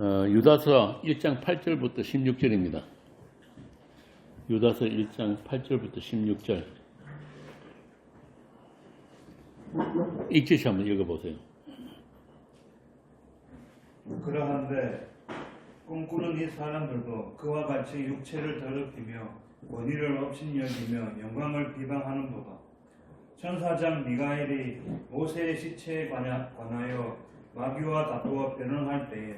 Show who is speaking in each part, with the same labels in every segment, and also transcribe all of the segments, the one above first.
Speaker 1: 유다서 1장 8절부터 16절입니다. 유다서 1장 8절부터 16절. 읽듯이 한번 읽어보세요.
Speaker 2: 그러한데 꿈꾸는 이 사람들도 그와 같이 육체를 더럽히며 권위를 업신여기며 영광을 비방하는도다. 천사장 미가엘이 모세의 시체에 관하여 마귀와 다투어 변론할 때에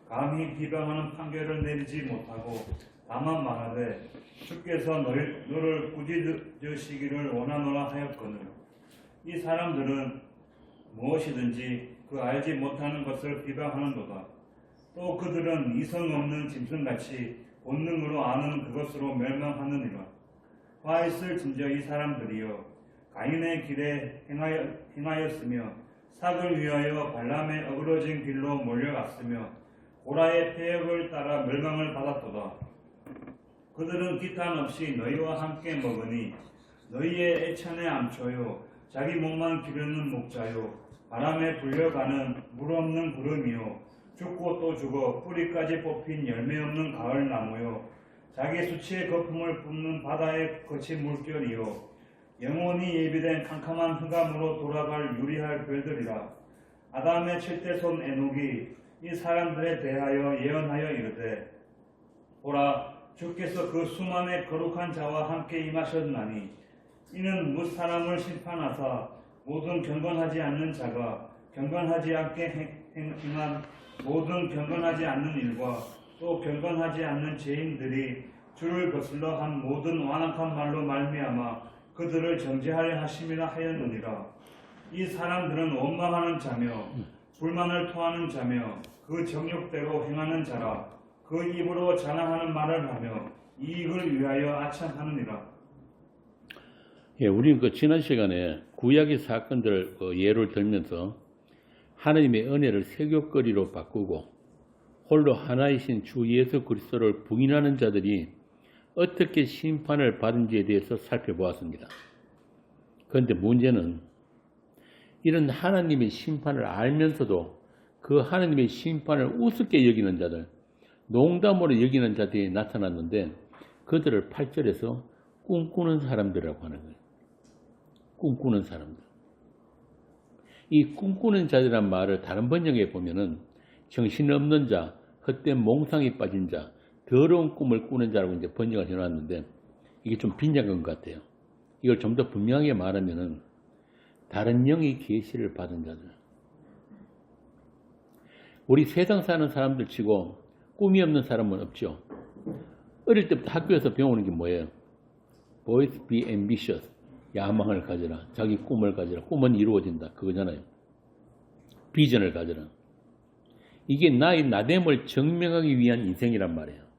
Speaker 2: 감히 비방하는 판결을 내리지 못하고 다만 말하되 주께서 너를 꾸짖으시기를 원하노라 하였거늘 이 사람들은 무엇이든지 그 알지 못하는 것을 비방하는도다. 또 그들은 이성 없는 짐승같이 본능으로 아는 그것으로 멸망하느니라. 화 있을 진저 이 사람들이여 가인의 길에 행하였으며 삭을 위하여 발람의 어그러진 길로 몰려갔으며 고라의 폐역을 따라 멸망을 받았도다. 그들은 기탄 없이 너희와 함께 먹으니 너희의 애찬의 암초요 자기 목만 기르는 목자요 바람에 불려가는 물 없는 구름이요 죽고 또 죽어 뿌리까지 뽑힌 열매 없는 가을 나무요 자기 수치의 거품을 뿜는 바다의 거친 물결이요 영원히 예비된 캄캄한 흑암으로 돌아갈 유리할 별들이라. 아담의 칠대손 에녹이 이 사람들에 대하여 예언하여 이르되 보라 주께서 그 수만의 거룩한 자와 함께 임하셨나니 이는 뭇 사람을 심판하사 모든 경건하지 않는 자가 경건하지 않게 행한 모든 경건하지 않는 일과 또 경건하지 않는 죄인들이 주를 거슬러 한 모든 완악한 말로 말미암아 그들을 정죄하려 하심이라 하였느니라. 이 사람들은 원망하는 자며 불만을 토하는 자며 그 정욕대로 행하는 자라. 그 입으로 자랑하는 말을 하며 이익을 위하여 아첨하느니라.
Speaker 1: 예, 우리는 지난 시간에 구약의 사건들 예를 들면서 하나님의 은혜를 세교거리로 바꾸고 홀로 하나이신 주 예수 그리스도를 부인하는 자들이 어떻게 심판을 받은지에 대해서 살펴보았습니다. 그런데 문제는 이런 하나님의 심판을 알면서도 그 하나님의 심판을 우습게 여기는 자들, 농담으로 여기는 자들이 나타났는데 그들을 8절에서 꿈꾸는 사람들이라고 하는 거예요. 꿈꾸는 사람들. 이 꿈꾸는 자들이란 말을 다른 번역에 보면은 정신없는 자, 헛된 몽상에 빠진 자, 더러운 꿈을 꾸는 자라고 이제 번역을 해놨는데 이게 좀 빈약한 것 같아요. 이걸 좀 더 분명하게 말하면은 다른 영의 계시를 받은 자들. 우리 세상 사는 사람들 치고 꿈이 없는 사람은 없죠. 어릴 때부터 학교에서 배우는 게 뭐예요? Boys be ambitious. 야망을 가져라. 자기 꿈을 가져라. 꿈은 이루어진다. 그거잖아요. 비전을 가져라. 이게 나의 나됨을 증명하기 위한 인생이란 말이에요.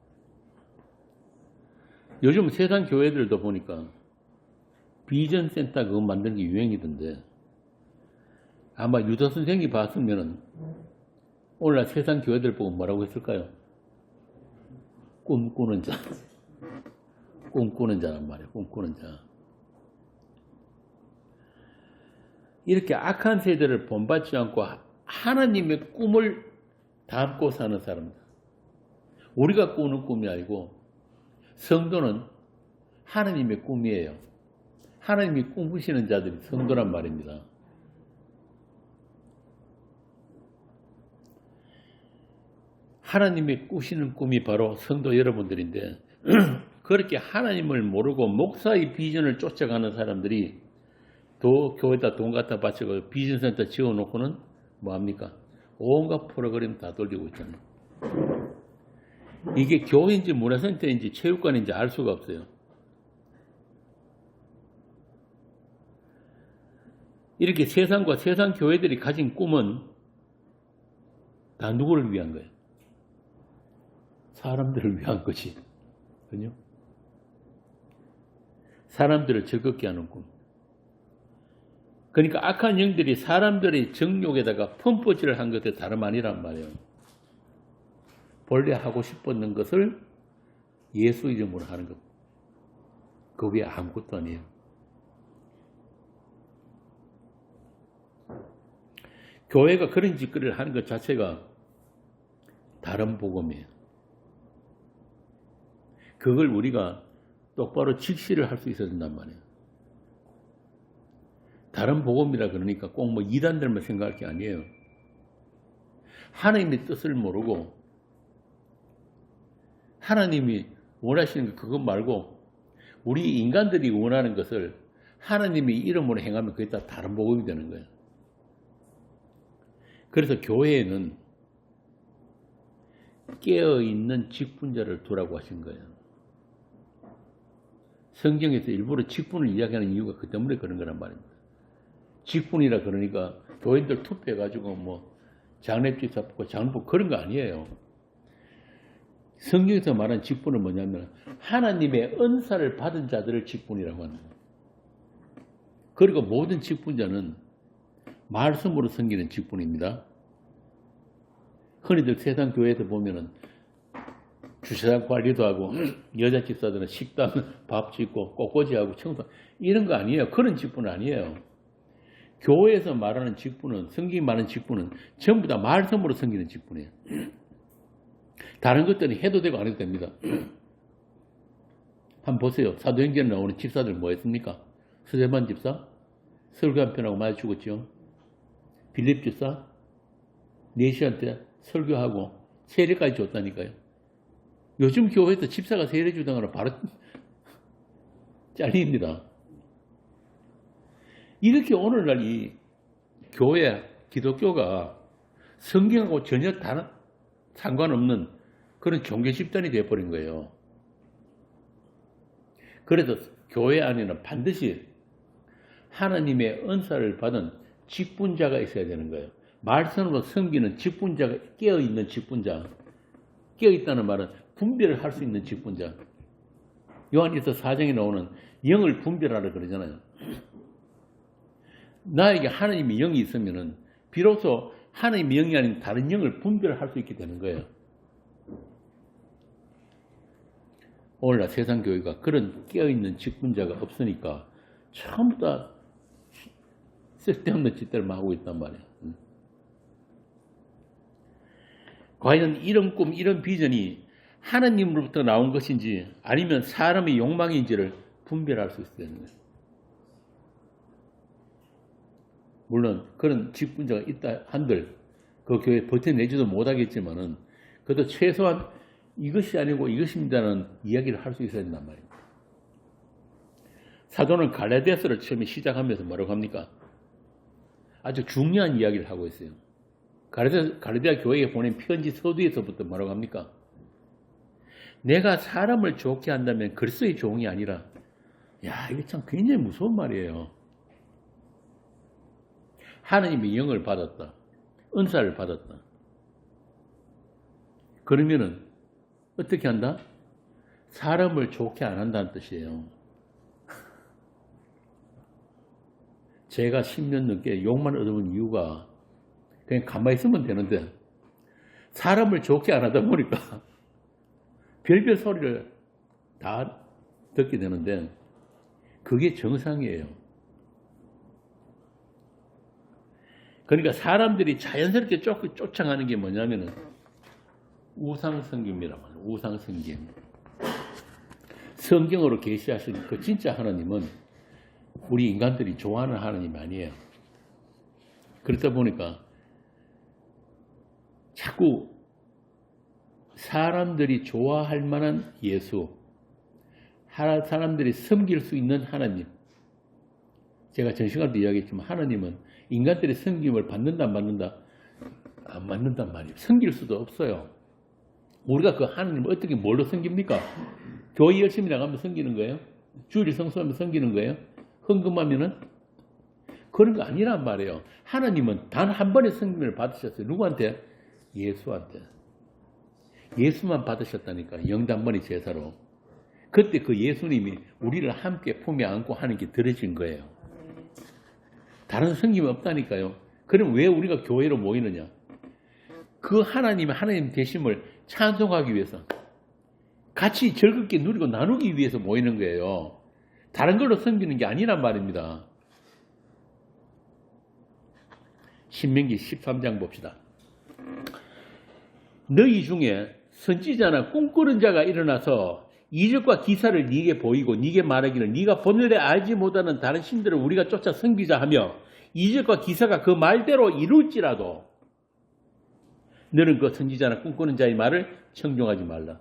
Speaker 1: 요즘 세상 교회들도 보니까 비전 센터 그거 만드는 게 유행이던데 아마 유다 선생이 봤으면은 오늘날 세상 교회들 보고 뭐라고 했을까요? 꿈꾸는 자. 꿈꾸는 자란 말이에요. 꿈꾸는 자. 이렇게 악한 세대를 본받지 않고 하나님의 꿈을 담고 사는 사람들. 우리가 꾸는 꿈이 아니고 성도는 하나님의 꿈이에요. 하나님이 꿈꾸시는 자들이 성도란 말입니다. 하나님이 꾸시는 꿈이 바로 성도 여러분들인데 그렇게 하나님을 모르고 목사의 비전을 쫓아가는 사람들이 또 교회에다 돈 갖다 바치고 비전센터 지어놓고는 뭐합니까? 온갖 프로그램 다 돌리고 있잖아요. 이게 교회인지 문화센터인지 체육관인지 알 수가 없어요. 이렇게 세상과 세상 교회들이 가진 꿈은 다 누구를 위한 거예요? 사람들을 위한 거지. 그죠? 사람들을 즐겁게 하는 꿈. 그러니까 악한 영들이 사람들의 정욕에다가 펌프질을 한 것도 다름 아니란 말이에요. 본래 하고 싶었는 것을 예수 이름으로 하는 것. 그 외에 아무것도 아니에요. 교회가 그런 짓거리를 하는 것 자체가 다른 복음이에요. 그걸 우리가 똑바로 직시를 할 수 있어야 된단 말이에요. 다른 복음이라 그러니까 꼭 뭐 이단들만 생각할 게 아니에요. 하나님의 뜻을 모르고 하나님이 원하시는 그것 말고 우리 인간들이 원하는 것을 하나님의 이름으로 행하면 그게 다 다른 복음이 되는 거예요. 그래서 교회에는 깨어있는 직분자를 두라고 하신 거예요. 성경에서 일부러 직분을 이야기하는 이유가 그 때문에 그런 거란 말입니다. 직분이라 그러니까 교인들 투표해가지고 뭐 장례집사 뽑고 장로 뽑고 그런 거 아니에요. 성경에서 말하는 직분은 뭐냐면 하나님의 은사를 받은 자들을 직분이라고 하는 거예요. 그리고 모든 직분자는 말씀으로 섬기는 직분입니다. 흔히들 세상 교회에서 보면은 주차장 관리도 하고 여자 집사들은 식당 밥 짓고 꽃꽂이하고 청소 이런 거 아니에요. 그런 직분은 아니에요. 교회에서 말하는 직분은 성경이 말하는 직분은 전부 다 말씀으로 섬기는 직분이에요. 다른 것들은 해도 되고 안 해도 됩니다. 한번 보세요. 사도행전에 나오는 집사들 뭐 했습니까? 스데반 집사 설교 한 편하고 많이 죽었죠. 빌립 집사 네시한테 설교하고 세례까지 줬다니까요. 요즘 교회에서 집사가 세례 주당하라 바로 잘립니다. 이렇게 오늘날 이 교회, 기독교가 성경하고 전혀 다른 상관없는 그런 종교 집단이 되어버린 거예요. 그래서 교회 안에는 반드시 하나님의 은사를 받은 직분자가 있어야 되는 거예요. 말씀으로 섬기는 직분자가 깨어있는 직분자. 깨어있다는 말은 분별을 할 수 있는 직분자. 요한일서 4장에 나오는 영을 분별하라 그러잖아요. 나에게 하나님의 영이 있으면은 비로소 하나님의 영이 아닌 다른 영을 분별할 수 있게 되는 거예요. 오늘날 세상 교회가 그런 깨어있는 직분자가 없으니까 전부 다 쓸데없는 짓들만 하고 있단 말이에요. 과연 이런 꿈, 이런 비전이 하나님으로부터 나온 것인지 아니면 사람의 욕망인지를 분별할 수 있어야 되는 거예요. 물론 그런 직분자가 있다 한들 그 교회에 버텨내지도 못하겠지만은 그래도 최소한 이것이 아니고 이것입니다는 이야기를 할 수 있어야 된단 말입니다. 사도는 갈라디아서를 처음에 시작하면서 뭐라고 합니까? 아주 중요한 이야기를 하고 있어요. 갈라디아 교회에 보낸 편지 서두에서부터 뭐라고 합니까? 내가 사람을 좋게 한다면 그리스도의 종이 아니라, 야, 이게 참 굉장히 무서운 말이에요. 하나님의 영을 받았다. 은사를 받았다. 그러면은 어떻게 한다? 사람을 좋게 안 한다는 뜻이에요. 제가 10년 넘게 욕만 얻어본 이유가 그냥 가만히 있으면 되는데 사람을 좋게 안 하다 보니까 별별 소리를 다 듣게 되는데 그게 정상이에요. 그러니까 사람들이 자연스럽게 쫓아가는 게 뭐냐면은 우상성김이란 말이에요. 우상성김. 성경으로 계시하신 그 진짜 하나님은 우리 인간들이 좋아하는 하나님이 아니에요. 그렇다 보니까 자꾸 사람들이 좋아할 만한 예수, 사람들이 섬길 수 있는 하나님. 제가 전 시간에도 이야기했지만 하나님은 인간들의 섬김을 받는다 안 받는다? 안 받는단 말이에요. 섬길 수도 없어요. 우리가 그 하나님을 어떻게 뭘로 섬깁니까? 교회 열심히 나가면 섬기는 거예요? 주일 성수하면 섬기는 거예요? 헌금하면은? 그런 거 아니란 말이에요. 하나님은 단 한 번의 섬김을 받으셨어요. 누구한테? 예수한테. 예수만 받으셨다니까. 영단번의 제사로. 그때 그 예수님이 우리를 함께 품에 안고 하는 게 들어진 거예요. 다른 섬김이 없다니까요. 그럼 왜 우리가 교회로 모이느냐? 그 하나님의 하나님 되심을 찬송하기 위해서, 같이 즐겁게 누리고 나누기 위해서 모이는 거예요. 다른 걸로 섬기는 게 아니란 말입니다. 신명기 13장 봅시다. 너희 중에 선지자나 꿈꾸는 자가 일어나서 이적과 기사를 네게 보이고 네게 말하기를 네가 본래 알지 못하는 다른 신들을 우리가 쫓아 섬기자 하며 이적과 기사가 그 말대로 이룰지라도 너는 그 선지자나 꿈꾸는 자의 말을 청종하지 말라.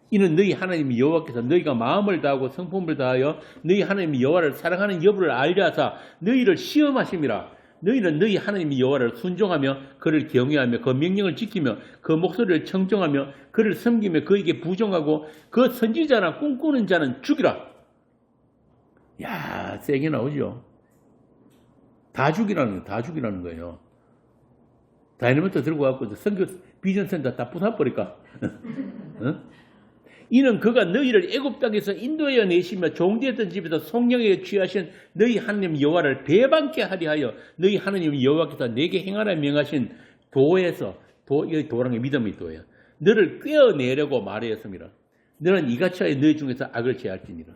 Speaker 1: 이는 너희 하나님 여호와께서 너희가 마음을 다하고 성품을 다하여 너희 하나님 여호와를 사랑하는 여부를 알려 하사 너희를 시험하심이라. 너희는 너희 하나님 여호와를 순종하며 그를 경외하며 그 명령을 지키며 그 목소리를 청정하며 그를 섬기며 그에게 부정하고 그 선지자나 꿈꾸는 자는 죽이라. 야, 세게 나오죠. 다 죽이라는 거예요. 다이너마이트 들고 와서 선교 비전센터 다 부숴버릴까? 어? 이는 그가 너희를 애굽 땅에서 인도하여 내시며 종되었던 집에서 성령에 취하신 너희 하나님 여호와를 배반케 하리 하여 너희 하나님 여호와께서 내게 행하라 명하신 도에서 이 도랑의 믿음의 도예요. 너를 꿰어내려고 말하였습니다. 너는 이같이 하여 너희 중에서 악을 제할지니라.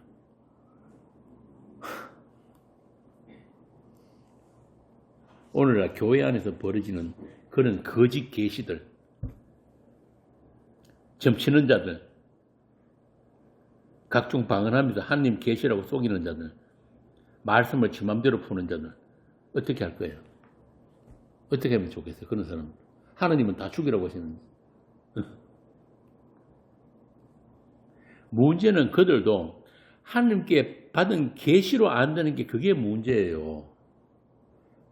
Speaker 1: 오늘날 교회 안에서 벌어지는 그런 거짓 계시들, 점치는 자들, 각종 방언하면서 하나님 계시라고 속이는 자들, 말씀을 지 맘대로 푸는 자들 어떻게 할 거예요? 어떻게 하면 좋겠어요? 그런 사람 하나님은 다 죽이라고 하시는데 문제는 그들도 하나님께 받은 계시로 안다는 게 그게 문제예요.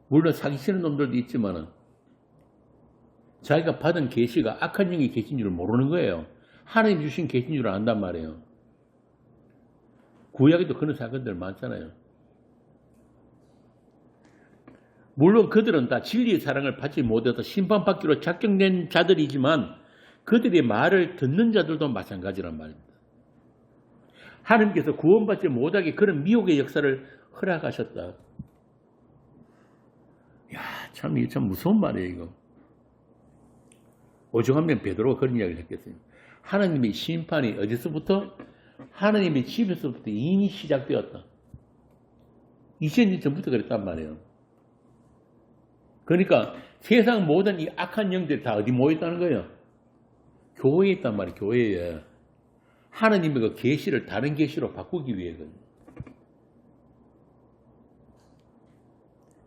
Speaker 1: 물론 사기치는 놈들도 있지만은 자기가 받은 계시가 악한 영이 계신 줄 모르는 거예요. 하나님 주신 계신 줄 안단 말이에요. 구약에도 그런 사건들 많잖아요. 물론 그들은 다 진리의 사랑을 받지 못해서 심판받기로 작정된 자들이지만 그들의 말을 듣는 자들도 마찬가지란 말입니다. 하나님께서 구원받지 못하게 그런 미혹의 역사를 허락하셨다. 야, 이게 참 무서운 말이에요, 이거. 오죽하면 베드로가 그런 이야기를 했겠어요. 하나님의 심판이 어디서부터? 하나님의 집에서부터 이미 시작되었다. 2000년 전부터 그랬단 말이에요. 그러니까 세상 모든 이 악한 영들이 다 어디 모여있다는 거예요? 교회에 있단 말이에요. 교회에. 하나님의 그 계시를 다른 계시로 바꾸기 위해서는.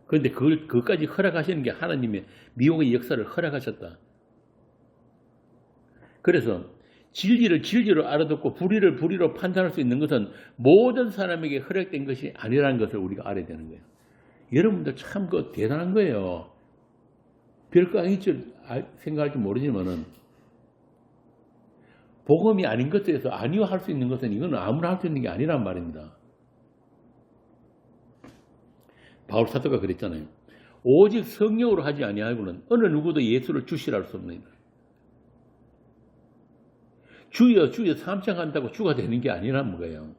Speaker 1: 그런데 그것까지 허락하시는 게 하나님의 미혹의 역사를 허락하셨다. 그래서 진리를 진리로 알아듣고 불의를 불의로 판단할 수 있는 것은 모든 사람에게 허락된 것이 아니라는 것을 우리가 알아야 되는 거예요. 여러분들 참 대단한 거예요. 별거 아닐 줄 생각할지 모르지만은 복음이 아닌 것에서 아니요 할 수 있는 것은 이건 아무나 할 수 있는 게 아니란 말입니다. 바울 사도가 그랬잖아요. 오직 성령으로 하지 아니하고는 어느 누구도 예수를 주시라 할 수 없느니라. 주여 주여 삼창한다고 주가 되는 게 아니란 거예요.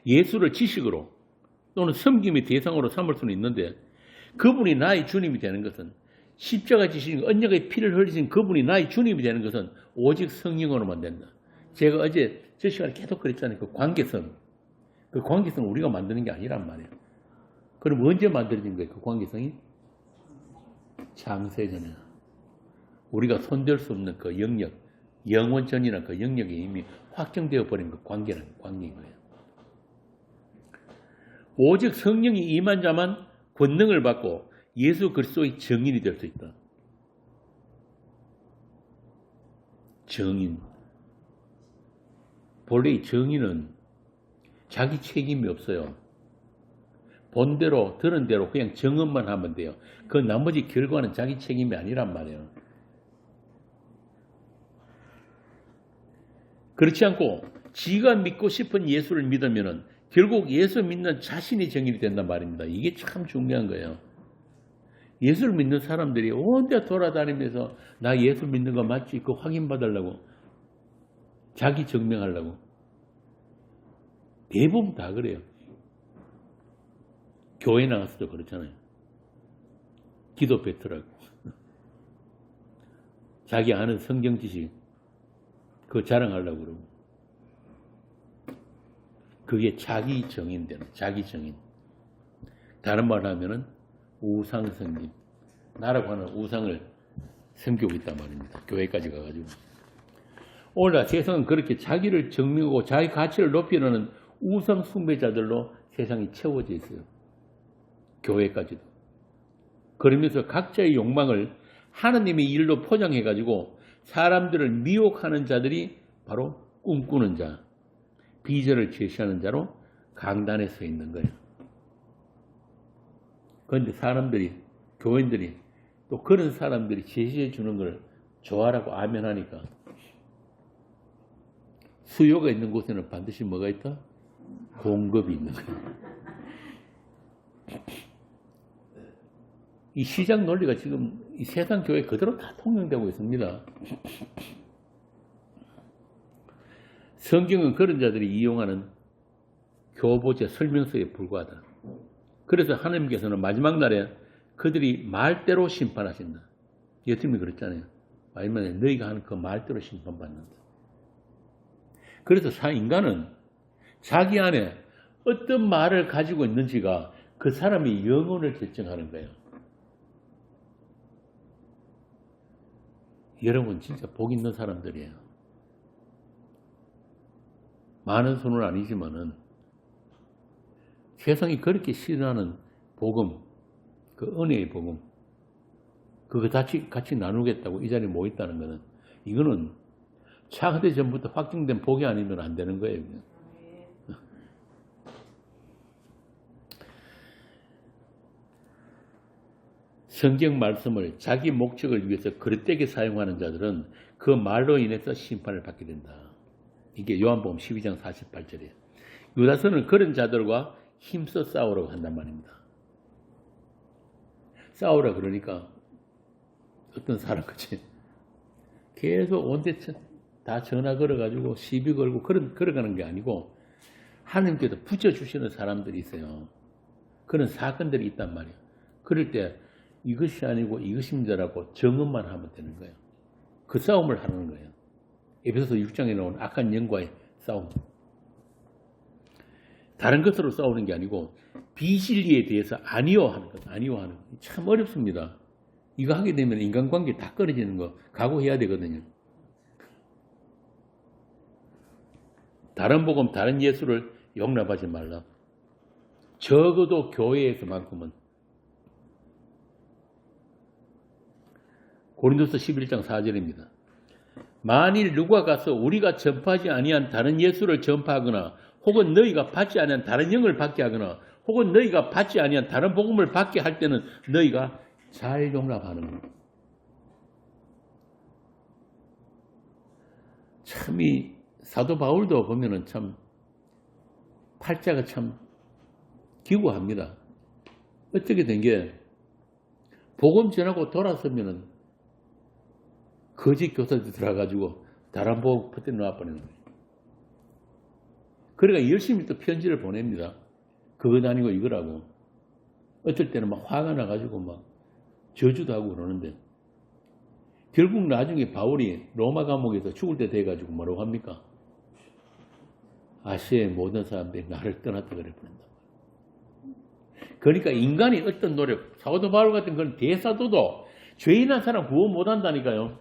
Speaker 1: 예수를 지식으로 또는 섬김의 대상으로 삼을 수는 있는데 그분이 나의 주님이 되는 것은 십자가 지신 언약의 피를 흘리신 그분이 나의 주님이 되는 것은 오직 성령으로만 된다. 제가 어제 저 시간에 계속 그랬잖아요. 그 관계성. 그 관계성을 우리가 만드는 게 아니란 말이에요. 그럼 언제 만들어진 거예요? 그 관계성이? 창세전에. 우리가 손댈 수 없는 그 영역, 영원전이나 그 영역이 이미 확정되어 버린 그 관계인 거예요. 오직 성령이 임한 자만 권능을 받고 예수 그리스도의 증인이 될 수 있다. 증인. 본래 이 증인은 자기 책임이 없어요. 본대로 들은 대로 그냥 증언만 하면 돼요. 그 나머지 결과는 자기 책임이 아니란 말이에요. 그렇지 않고 지가 믿고 싶은 예수를 믿으면은 결국 예수 믿는 자신이 증인이 된단 말입니다. 이게 참 중요한 거예요. 예수를 믿는 사람들이 온데 돌아다니면서 나 예수 믿는 거 맞지? 그거 확인받으려고 자기 증명하려고 대부분 다 그래요. 교회 나가서도 그렇잖아요. 기도 뱉으라고 자기 아는 성경 지식 그거 자랑하려고 그러고 그게 자기 정인 되는 자기 정인. 다른 말로 하면은 우상성김, 나라고 하는 우상을 섬기고 있단 말입니다. 교회까지 가가지고. 오늘날 세상은 그렇게 자기를 정리하고 자기 가치를 높이려는 우상 숭배자들로 세상이 채워져 있어요. 교회까지도. 그러면서 각자의 욕망을 하나님의 일로 포장해가지고 사람들을 미혹하는 자들이 바로 꿈꾸는 자, 비전을 제시하는 자로 강단에 서 있는 거예요. 그런데 사람들이, 교인들이 또 그런 사람들이 제시해 주는 걸 좋아라고 아멘하니까 수요가 있는 곳에는 반드시 뭐가 있다? 공급이 있는 거예요. 이 시장 논리가 지금 이 세상 교회 그대로 다 통용되고 있습니다. 성경은 그런 자들이 이용하는 교보제 설명서에 불과하다. 그래서 하나님께서는 마지막 날에 그들이 말대로 심판하신다. 예수님이 그랬잖아요. 마지막에 너희가 하는 그 말대로 심판받는다. 그래서 인간은 자기 안에 어떤 말을 가지고 있는지가 그 사람의 영혼을 결정하는 거예요. 여러분 진짜 복 있는 사람들이에요. 많은 수는 아니지만은 세상이 그렇게 싫어하는 복음, 그 은혜의 복음, 그거 같이 나누겠다고 이 자리에 모였다는 거는 이거는 차세대 전부터 확증된 복이 아니면 안 되는 거예요. 성경 말씀을 자기 목적을 위해서 그릇되게 사용하는 자들은 그 말로 인해서 심판을 받게 된다. 이게 요한복음 12장 48절이에요. 유다서는 그런 자들과 힘써 싸우라고 한단 말입니다. 싸우라 그러니까 어떤 사람 같이 계속 온데 다 전화 걸어가지고 시비 걸고 걸어가는 게 아니고 하나님께서 붙여주시는 사람들이 있어요. 그런 사건들이 있단 말이에요. 그럴 때 이것이 아니고 이것입니다라고 정언만 하면 되는 거예요. 그 싸움을 하는 거예요. 에베소서 6장에 나온 악한 영과의 싸움. 다른 것으로 싸우는 게 아니고 비진리에 대해서 아니요 하는 것. 아니요 하는 것. 참 어렵습니다. 이거 하게 되면 인간관계 다 끊어지는 거 각오해야 되거든요. 다른 복음, 다른 예수를 용납하지 말라. 적어도 교회에서만큼은. 고린도서 11장 4절입니다. 만일 누가 가서 우리가 전파하지 아니한 다른 예수를 전파하거나 혹은 너희가 받지 아니한 다른 영을 받게 하거나 혹은 너희가 받지 아니한 다른 복음을 받게 할 때는 너희가 잘 용납하는 것. 참 이 사도 바울도 보면은 참 팔자가 참 기구합니다. 어떻게 된 게 복음 전하고 돌아서면은 거짓 교사들 들어가가지고 다른 복음 퍼뜨려 놔버리는 거예요. 그러니까 열심히 또 편지를 보냅니다. 그건 아니고 이거라고. 어떨 때는 막 화가 나가지고 막 저주도 하고 그러는데 결국 나중에 바울이 로마 감옥에서 죽을 때 돼가지고 뭐라고 합니까? 아시아의 모든 사람들이 나를 떠났다 그래 버린다. 그러니까 인간이 어떤 노력, 사도 바울 같은 그런 대사도도 죄인한 사람 구원 못한다니까요.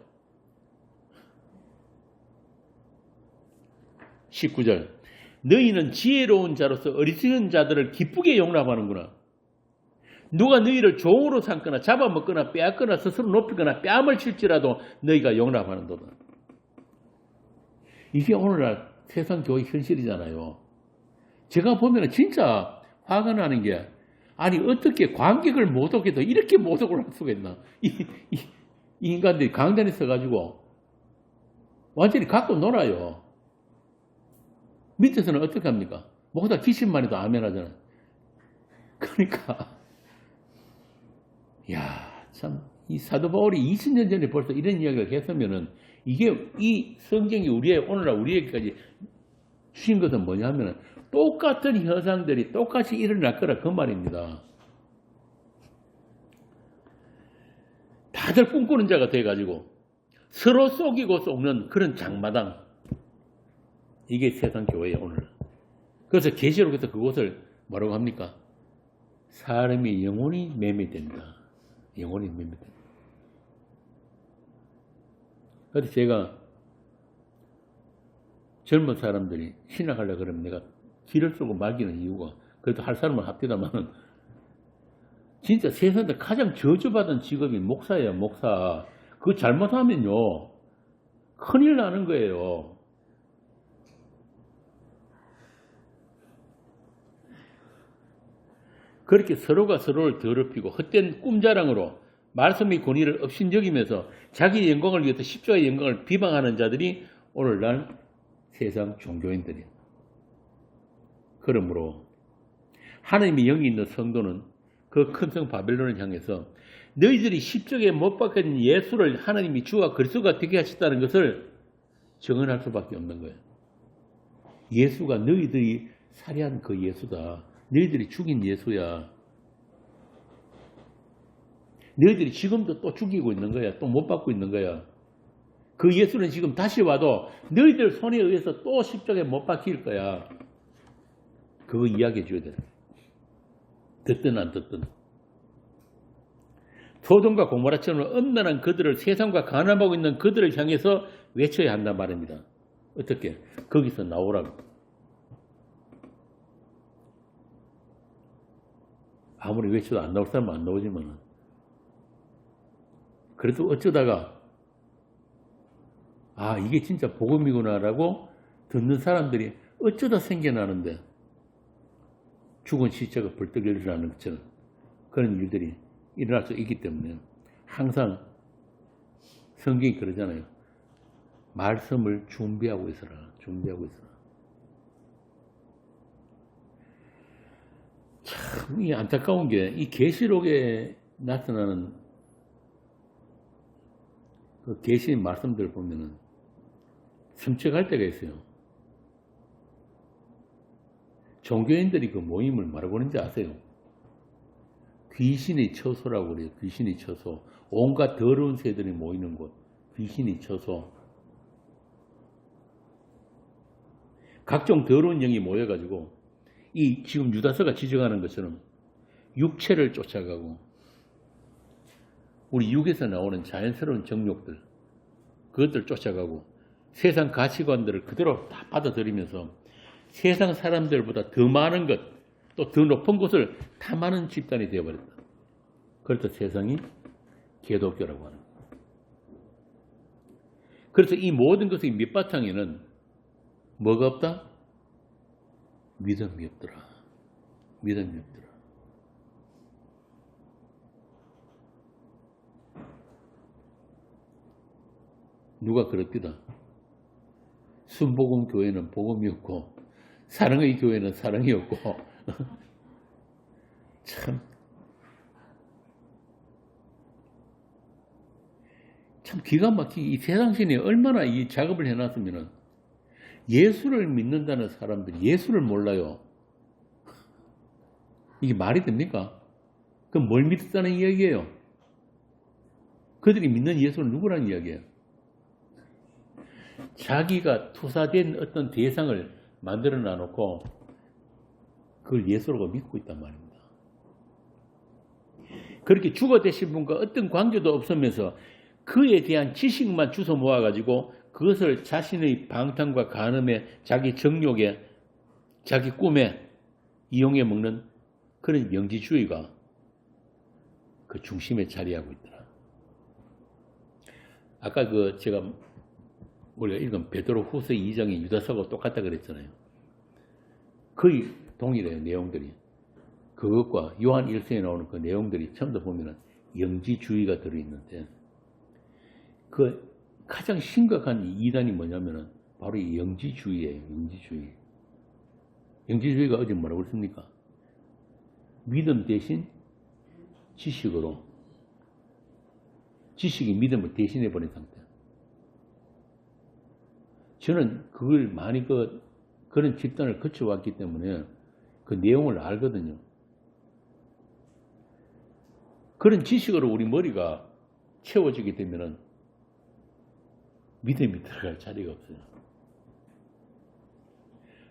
Speaker 1: 19절 너희는 지혜로운 자로서 어리석은 자들을 기쁘게 용납하는구나. 누가 너희를 종으로 삼거나 잡아먹거나 빼앗거나 스스로 높이거나 뺨을 칠지라도 너희가 용납하는도다. 이게 오늘날 세상 교회 현실이잖아요. 제가 보면 진짜 화가 나는 게 아니 어떻게 관객을 못 오게 도 이렇게 모독을 할 수가 있나. 이 인간들이 강단에 서가지고 완전히 갖고 놀아요. 밑에서는 어떻게 합니까? 목사 귀신만 해도 아멘 하잖아요. 그러니까 참 이 사도 바울이 20년 전에 벌써 이런 이야기를 했으면은 이게 이 성경이 오늘날 우리에게까지 주신 것은 뭐냐면은 똑같은 현상들이 똑같이 일어날 거라 그 말입니다. 다들 꿈꾸는 자가 돼가지고 서로 속이고 속는 그런 장마당. 이게 세상 교회예요, 오늘. 그래서 계시록에서 그것을 뭐라고 합니까? 사람의 영혼이 매매된다. 영혼이 뭡니다. 그래서 제가 젊은 사람들이 신학하려고 그러면 내가 길을 쓰고 말기는 이유가, 그래도 할 사람은 합디다마는 진짜 세상에서 가장 저주받은 직업이 목사예요, 목사. 그거 잘못하면요, 큰일 나는 거예요. 그렇게 서로가 서로를 더럽히고 헛된 꿈자랑으로 말씀의 권위를 업신여기면서 자기의 영광을 위해서 십자가의 영광을 비방하는 자들이 오늘날 세상 종교인들이에요. 그러므로 하나님의 영이 있는 성도는 그 큰 성 바벨론을 향해서 너희들이 십자가에 못 박힌 예수를 하나님이 주와 그리스도가 되게 하셨다는 것을 증언할 수밖에 없는 거예요. 예수가 너희들이 살해한 그 예수다. 너희들이 죽인 예수야. 너희들이 지금도 또 죽이고 있는 거야. 또 못 받고 있는 거야. 그 예수는 지금 다시 와도 너희들 손에 의해서 또 십자가에 못 박힐 거야. 그거 이야기해 줘야 돼. 듣든 안 듣든. 소돔과 고모라처럼 음란한 그들을, 세상과 간음하고 있는 그들을 향해서 외쳐야 한단 말입니다. 어떻게? 거기서 나오라고. 아무리 외쳐도 안 나올 사람은 안 나오지만, 그래도 어쩌다가 아, 이게 진짜 복음이구나라고 듣는 사람들이 어쩌다 생겨나는데 죽은 시체가 벌떡 일어나는 것처럼 그런 일들이 일어날 수 있기 때문에 항상 성경이 그러잖아요. 말씀을 준비하고 있어라. 준비하고 있어라. 참, 이 안타까운 게 이 계시록에 나타나는 그 계시의 말씀들을 보면은 섬뜩할 때가 있어요. 종교인들이 그 모임을 뭐라고 하는지 아세요? 귀신의 처소라고 그래요. 귀신의 처소. 온갖 더러운 새들이 모이는 곳. 귀신의 처소. 각종 더러운 영이 모여가지고 이 지금 유다서가 지적하는 것처럼 육체를 쫓아가고 우리 육에서 나오는 자연스러운 정욕들, 그것들 쫓아가고 세상 가치관들을 그대로 다 받아들이면서 세상 사람들보다 더 많은 것, 또 더 높은 곳을 탐하는 집단이 되어버렸다. 그래서 세상이 기독교라고 하는 거예요. 그래서 이 모든 것의 밑바탕에는 뭐가 없다? 믿음이 없더라. 믿음이 없더라. 누가 그랬디다. 순복음 교회는 복음이 없고 사랑의 교회는 사랑이 없고 참 기가 막히게 이 세상신이 얼마나 이 작업을 해놨으면 예수를 믿는다는 사람들이 예수를 몰라요. 이게 말이 됩니까? 그럼 뭘 믿었다는 이야기예요? 그들이 믿는 예수는 누구라는 이야기예요? 자기가 투사된 어떤 대상을 만들어 놔놓고 그걸 예수라고 믿고 있단 말입니다. 그렇게 주가 되신 분과 어떤 관계도 없으면서 그에 대한 지식만 주워 모아가지고 그것을 자신의 방탕과 간음에, 자기 정욕에, 자기 꿈에 이용해 먹는 그런 영지주의가 그 중심에 자리하고 있더라. 아까 제가 우리가 읽은 베드로후서 2장의 유다서가 똑같다 그랬잖아요. 거의 동일해요, 내용들이. 그것과 요한 1서에 나오는 그 내용들이 전부 다 보면은 영지주의가 들어있는데 그 가장 심각한 이단이 뭐냐면은 바로 이 영지주의예요, 영지주의. 영지주의가 어제 뭐라고 했습니까? 믿음 대신 지식으로, 지식이 믿음을 대신해버린 상태. 저는 그걸 많이 그런 집단을 거쳐왔기 때문에 그 내용을 알거든요. 그런 지식으로 우리 머리가 채워지게 되면은 믿음이 들어갈 자리가 없어요.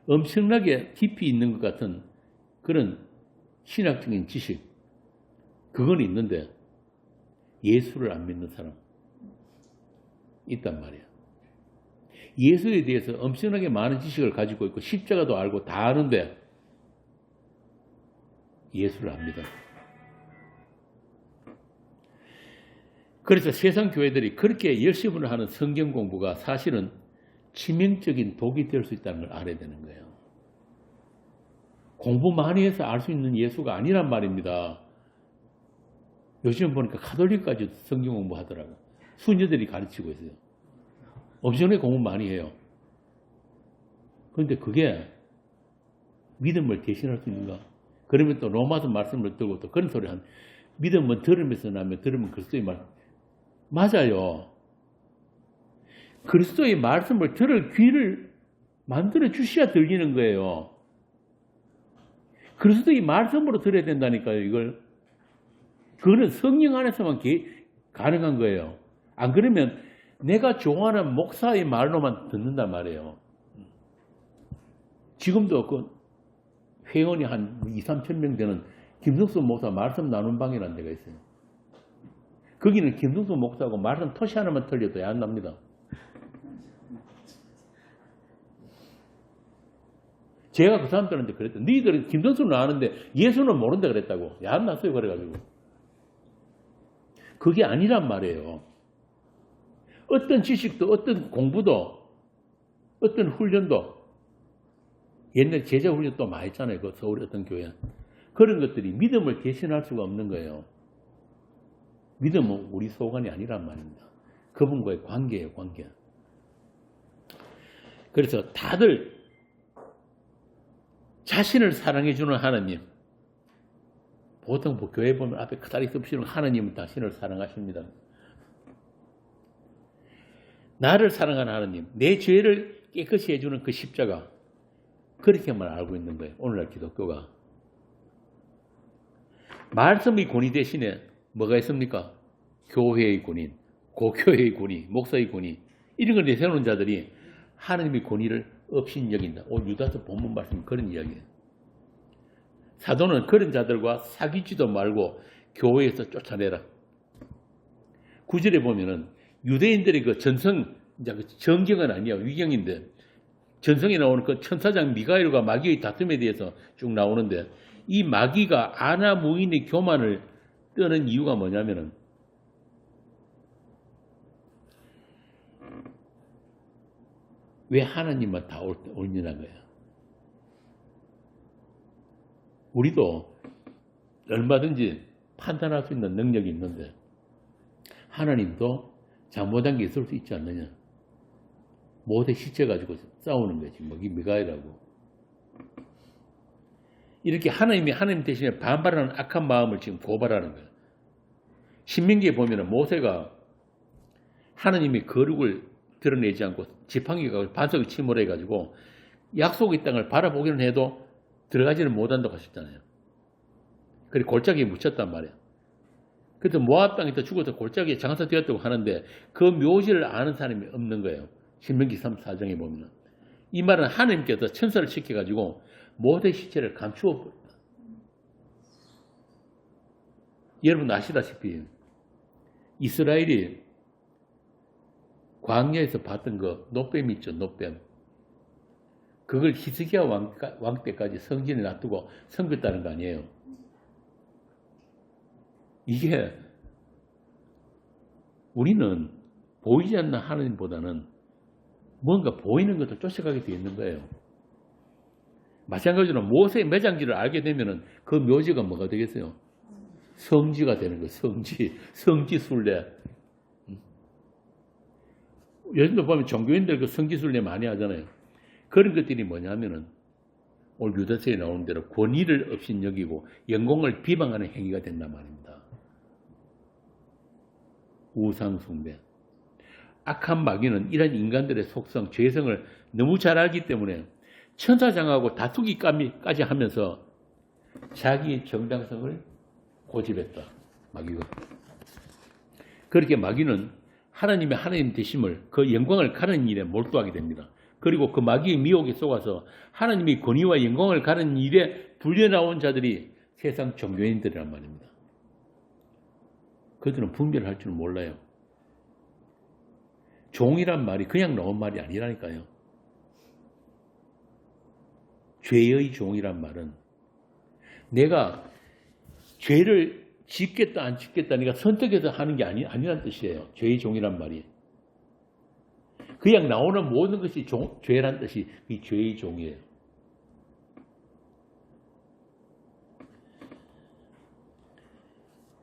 Speaker 1: 엄청나게 깊이 있는 것 같은 그런 신학적인 지식, 그건 있는데 예수를 안 믿는 사람 있단 말이에요. 예수에 대해서 엄청나게 많은 지식을 가지고 있고 십자가도 알고 다 아는데 예수를 안 믿어요. 그래서 세상 교회들이 그렇게 열심히 하는 성경 공부가 사실은 치명적인 독이 될 수 있다는 걸 알아야 되는 거예요. 공부 많이 해서 알 수 있는 예수가 아니란 말입니다. 요즘 보니까 카톨릭까지 성경 공부하더라고요. 수녀들이 가르치고 있어요. 엄청나게 공부 많이 해요. 그런데 그게 믿음을 대신할 수 있는가? 그러면 또 로마서 말씀을 들고 또 그런 소리 한 믿음은 들으면서 나면 들으면 그리스도의 말 맞아요. 그리스도의 말씀을 들을 귀를 만들어 주셔야 들리는 거예요. 그리스도의 말씀으로 들어야 된다니까요. 이걸 그거는 성령 안에서만 가능한 거예요. 안 그러면 내가 좋아하는 목사의 말로만 듣는단 말이에요. 지금도 그 회원이 한 2,3천 명 되는 김성수 목사 말씀 나눈 방이라는 데가 있어요. 거기는 김성수 목사하고 말씀 토시 하나만 틀려도 안 납니다. 제가 그 사람들한테 그랬다. 너희들은 김성수는 아는데 예수는 모른다 그랬다고. 안 났어요. 그래가지고. 그게 아니란 말이에요. 어떤 지식도 어떤 공부도 어떤 훈련도 옛날 제자 훈련 또 많이 했잖아요. 그 서울 어떤 교회. 그런 것들이 믿음을 대신할 수가 없는 거예요. 믿음은 우리 소관이 아니란 말입니다. 그분과의 관계예요. 관계. 그래서 다들 자신을 사랑해주는 하나님. 보통 교회 보면 앞에 크다리 씁시는 하나님은 자신을 사랑하십니다. 나를 사랑하는 하나님, 내 죄를 깨끗이 해주는 그 십자가, 그렇게만 알고 있는 거예요. 오늘날 기독교가. 말씀의 권위 대신에 뭐가 있습니까? 교회의 권위, 고교회의 권위, 목사의 권위, 이런 걸 내세우는 자들이 하나님의 권위를 업신여긴다. 오늘 유다서 본문 말씀은 그런 이야기예요. 사도는 그런 자들과 사귀지도 말고 교회에서 쫓아내라. 9절에 보면은 유대인들의 그 전성, 정경은 아니야. 위경인데 전성에 나오는 그 천사장 미가엘과 마귀의 다툼에 대해서 쭉 나오는데 이 마귀가 아나 무인의 교만을 뜨는 이유가 뭐냐면은 왜 하나님만 다 올리는 거예요. 우리도 얼마든지 판단할 수 있는 능력이 있는데 하나님도 잘못한 게 있을 수 있지 않느냐. 모세 시체 가지고 싸우는 거지. 미가엘하고. 이렇게 하나님 대신에 반발하는 악한 마음을 지금 고발하는 거예요. 신명기에 보면은 모세가 하나님의 거룩을 드러내지 않고 지팡이가 반석을 침몰해가지고 약속의 땅을 바라보기는 해도 들어가지는 못한다고 하셨잖아요. 그리고 골짜기에 묻혔단 말이에요. 그래서 모압 땅에서 죽어서 골짜기에 장사되었다고 하는데 그 묘지를 아는 사람이 없는 거예요. 신명기 3,4장에 보면. 이 말은 하나님께서 천사를 시켜가지고 모세 시체를 감추어 버렸다. 여러분 아시다시피 이스라엘이 광야에서 봤던 그 노뱀 있죠. 노뱀. 그걸 히스기야 왕 때까지 성전에 놔두고 섬겼다는 거 아니에요. 이게 우리는 보이지 않는 하나님보다는 뭔가 보이는 것을 쫓아가게 되어 있는 거예요. 마찬가지로 모세의 매장지를 알게 되면 그 묘지가 뭐가 되겠어요? 성지가 되는 거예요. 성지순례. 요즘도 보면 종교인들 그 성지순례 많이 하잖아요. 그런 것들이 뭐냐면은 오늘 유다서에 나오는 대로 권위를 업신여기고 영광을 비방하는 행위가 된단 말입니다. 우상숭배. 악한 마귀는 이런 인간들의 속성, 죄성을 너무 잘 알기 때문에 천사장하고 다투기까지 하면서 자기의 정당성을 고집했다. 마귀가. 그렇게 마귀는 하나님의 하나님 되심을 그 영광을 가르는 일에 몰두하게 됩니다. 그리고 그 마귀의 미혹에 속아서 하나님의 권위와 영광을 가르는 일에 불려나온 자들이 세상 종교인들이란 말입니다. 그들은 분별할 줄 몰라요. 종이란 말이 그냥 나온 말이 아니라니까요. 죄의 종이란 말은 내가 죄를 짓겠다 안 짓겠다 네가 선택해서 하는 게 아니란 뜻이에요. 죄의 종이란 말이. 그냥 나오는 모든 것이 죄란 뜻이 이 죄의 종이에요.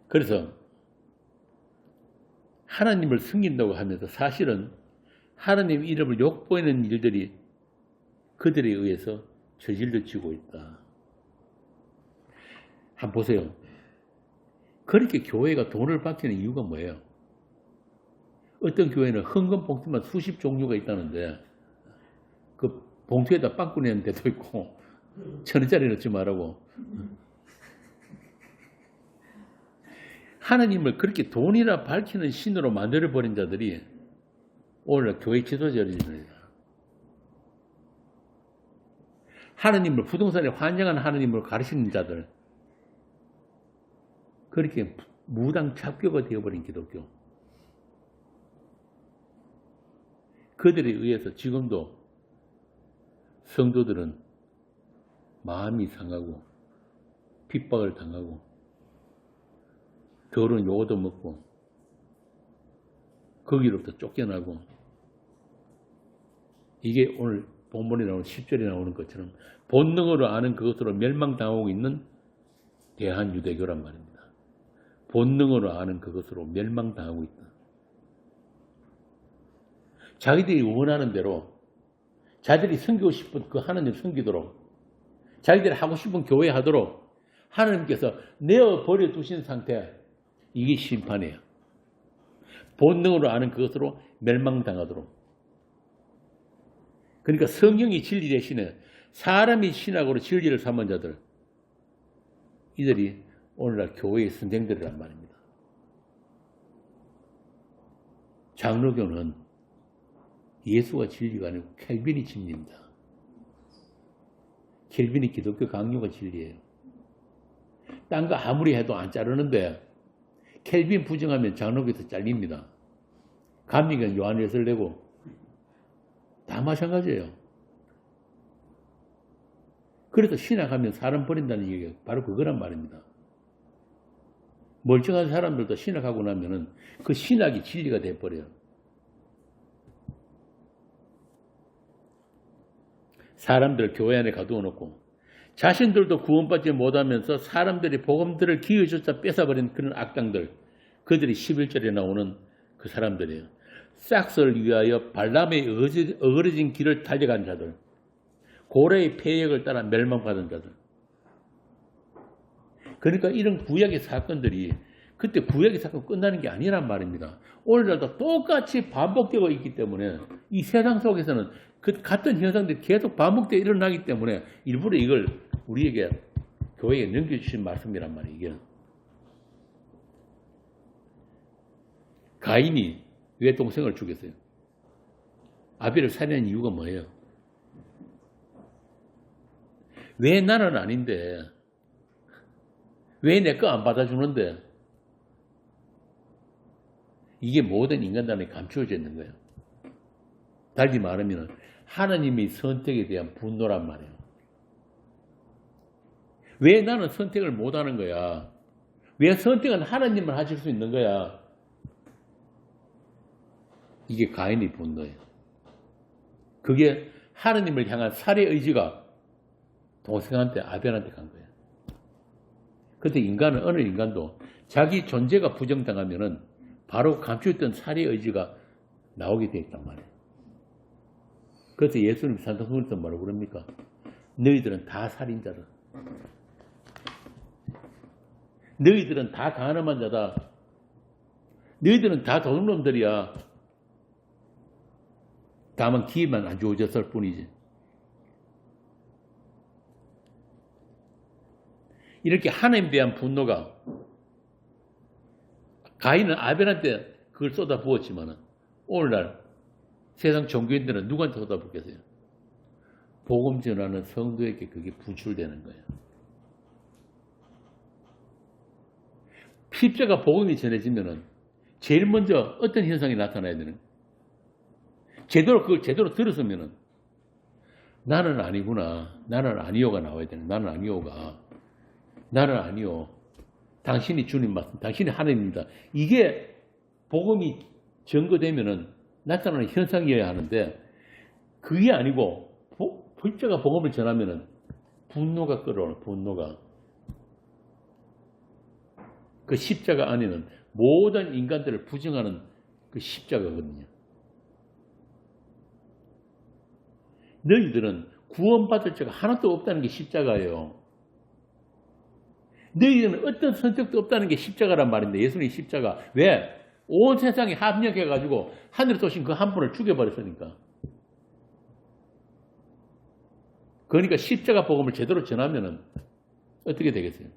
Speaker 1: 그래서 하나님을 숨긴다고 하면서 사실은 하나님 이름을 욕보이는 일들이 그들에 의해서 저질러지고 있다. 한번 보세요. 그렇게 교회가 돈을 받기는 이유가 뭐예요? 어떤 교회는 헌금 봉투만 수십 종류가 있다는데 그 봉투에다 빵꾸 내는 데도 있고 1,000원짜리 넣지 말라고. 하나님을 그렇게 돈이나 밝히는 신으로 만들어버린 자들이 오늘날 교회 지도자들입니다. 하나님을 부동산에 환장한 하나님을 가르치는 자들, 그렇게 무당 잡교가 되어버린 기독교, 그들에 의해서 지금도 성도들은 마음이 상하고 핍박을 당하고 더러운 욕도 먹고 거기로부터 쫓겨나고, 이게 오늘 본문에 나오는 10절에 나오는 것처럼 본능으로 아는 그것으로 멸망당하고 있는 대한유대교란 말입니다. 본능으로 아는 그것으로 멸망당하고 있다. 자기들이 원하는 대로 자기들이 섬기고 싶은 그 하나님 섬기도록, 자기들이 하고 싶은 교회 하도록 하나님께서 내어버려 두신 상태, 이게 심판이에요. 본능으로 아는 그것으로 멸망당하도록. 그러니까 성령이 진리 대신에 사람이 신학으로 진리를 삼은 자들, 이들이 오늘날 교회의 선생들이란 말입니다. 장로교는 예수가 진리가 아니고 켈빈이 진리입니다. 켈빈이 기독교 강요가 진리예요. 딴 거 아무리 해도 안 자르는데 켈빈 부정하면 장로교에서 잘립니다. 감리교는 요한일서를 내고 다 마찬가지예요. 그래서 신학하면 사람 버린다는 얘기가 바로 그거란 말입니다. 멀쩡한 사람들도 신학하고 나면은 그 신학이 진리가 돼버려요. 사람들 교회 안에 가두어 놓고 자신들도 구원받지 못하면서 사람들이 복음들을 기회조차 뺏어버린 그런 악당들, 그들이 11절에 나오는 그 사람들이에요. 싹스를 위하여 발람의 어그러진 길을 달려간 자들, 고래의 폐역을 따라 멸망받은 자들. 그러니까 이런 구약의 사건들이 그때 구약의 사건 끝나는 게 아니란 말입니다. 오늘날도 똑같이 반복되고 있기 때문에 이 세상 속에서는 그 같은 현상들이 계속 반복되어 일어나기 때문에 일부러 이걸 우리에게 교회에 넘겨주신 말씀이란 말이에요. 이게. 가인이 왜 동생을 죽였어요? 아벨을 살해한 이유가 뭐예요? 왜 나는 아닌데? 왜 내 거 안 받아주는데? 이게 모든 인간단에 감추어져 있는 거예요. 달리 말하면 하나님의 선택에 대한 분노란 말이에요. 왜 나는 선택을 못하는 거야? 왜 선택은 하나님만 하실 수 있는 거야? 이게 가인의 분노예요. 그게 하나님을 향한 살해 의지가 동생한테, 아벨한테 간 거예요. 그런데 인간은, 어느 인간도 자기 존재가 부정당하면은 바로 감추었던 살해 의지가 나오게 되어 있단 말이에요. 그래서 예수님 산타성에서 뭐라고 그럽니까? 너희들은 다 살인자다. 너희들은 다 가늠한 자다. 너희들은 다 도둑놈들이야. 다만 기회만 안 주어졌을 뿐이지. 이렇게 하나님에 대한 분노가, 가인은 아벨한테 그걸 쏟아부었지만 오늘날 세상 종교인들은 누구한테 쏟아붓겠어요? 복음 전하는 성도에게 그게 분출되는 거예요. 십자가 복음이 전해지면은 제일 먼저 어떤 현상이 나타나야 되는 거예요? 그걸 제대로 들었으면은 나는 아니구나. 나는 아니오가 나와야 되는 거예요. 나는 아니오. 당신이 주님 맞습니다. 당신이 하나님입니다. 이게 복음이 증거되면은 나타나는 현상이어야 하는데 그게 아니고 십자가 복음을 전하면은 분노가 끌어오는 분노가 그 십자가 안에는 모든 인간들을 부정하는 그 십자가거든요. 너희들은 구원받을 자가 하나도 없다는 게 십자가예요. 너희들은 어떤 선택도 없다는 게 십자가란 말인데 예수님 십자가. 왜? 온 세상이 합력해가지고 하늘에 오신 그 한 분을 죽여버렸으니까. 그러니까 십자가 복음을 제대로 전하면은 어떻게 되겠어요?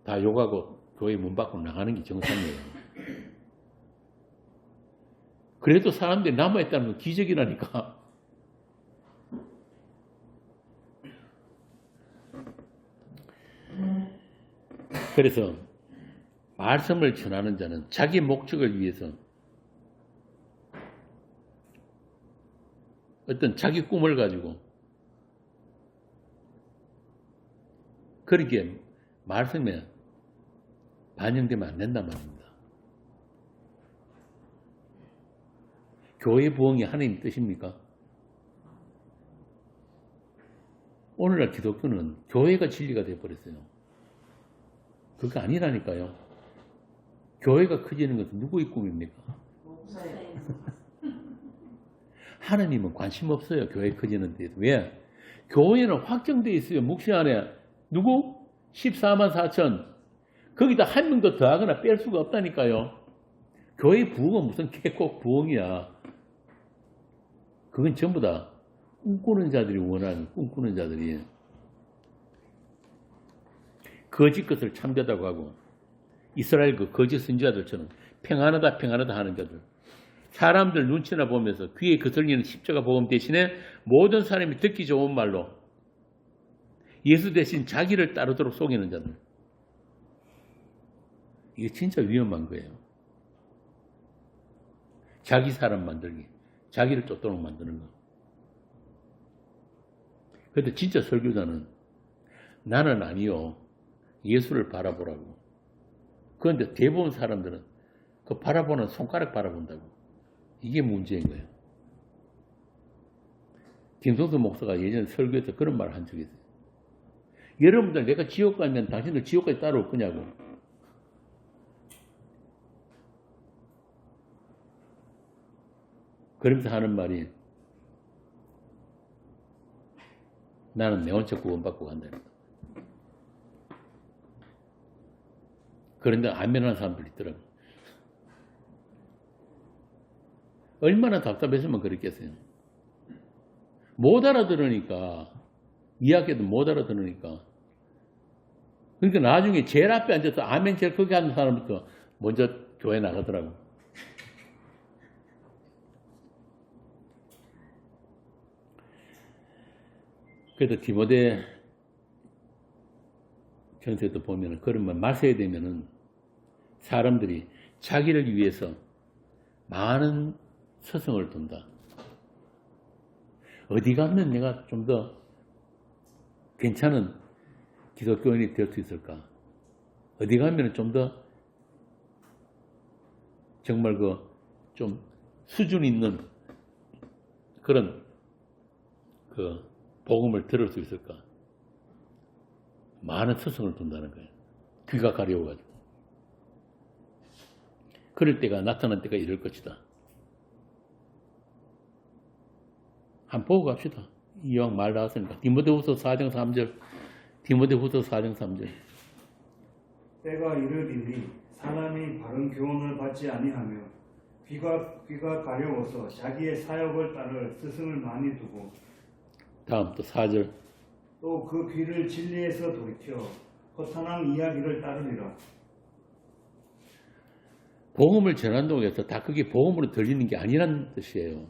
Speaker 1: 다 욕하고 교회 문 밖으로 나가는 게 정상이에요. 그래도 사람들이 남아있다는 건 기적이라니까. 그래서 말씀을 전하는 자는 자기 목적을 위해서 어떤 자기 꿈을 가지고 그렇게 말씀에 반영되면 안 된단 말입니다. 교회 부흥이 하나님 뜻입니까? 오늘날 기독교는 교회가 진리가 되어버렸어요. 그게 아니라니까요. 교회가 커지는 것은 누구의 꿈입니까? 하나님은 관심 없어요. 교회 커지는 데에서. 왜? 교회는 확정되어 있어요. 묵시 안에. 누구? 14만 4천. 거기다 한 명도 더하거나 뺄 수가 없다니까요. 교회 부흥은 무슨 개꼭 부흥이야. 그건 전부 다 꿈꾸는 자들이 원하는 꿈꾸는 자들이 거짓 것을 참되다고 하고 이스라엘 그 거짓 선지자들처럼 평안하다 하는 자들. 사람들 눈치나 보면서 귀에 거슬리는 십자가 복음 대신에 모든 사람이 듣기 좋은 말로 예수 대신 자기를 따르도록 속이는 자들. 이게 진짜 위험한 거예요. 자기 사람 만들기. 자기를 쫓도록 만드는 거. 그런데 진짜 설교자는 나는 아니요. 예수를 바라보라고. 그런데 대부분 사람들은 그 바라보는 손가락 바라본다고. 이게 문제인 거예요. 김성수 목사가 예전에 설교에서 그런 말을 한 적이 있어요. 여러분들 내가 지옥 가면 당신들 지옥까지 따라올 거냐고. 그러면서 하는 말이 나는 내 혼자 구원받고 간다는 거야. 그런데 안면하는 사람들이 있더라고요. 얼마나 답답했으면 그랬겠어요. 못 알아들으니까, 이야기도 못 알아들으니까. 그러니까 나중에 제일 앞에 앉아서 아멘 제일 크게 하는 사람부터 먼저 교회 나가더라고. 그래도 디모데 전서에도 보면은 그런 말 써야 되면은 사람들이 자기를 위해서 많은 서성을 둔다. 어디 가면 내가 좀 더 괜찮은 기독교인이 될 수 있을까? 어디 가면 좀 더 정말 좀 수준 있는 그런 복음을 들을 수 있을까? 많은 서성을 둔다는 거예요. 귀가 가려워가지고. 그럴 때가 나타난 때가 이럴 것이다. 한번 보고 갑시다. 이왕 말 나왔으니까. 디모데후서 4장 3절. 디모데후서 4장 3절.
Speaker 2: 때가 이르리니 사람이 바른 교훈을 받지 아니하며 귀가 가려워서 자기의 사역을 따를 스승을 많이 두고
Speaker 1: 다음 또 4절.
Speaker 2: 또 그 귀를 진리에서 돌이켜 허탄한 이야기를 따르리라.
Speaker 1: 복음을 전한다고 해서 다 그게 복음으로 들리는 게 아니라는 뜻이에요.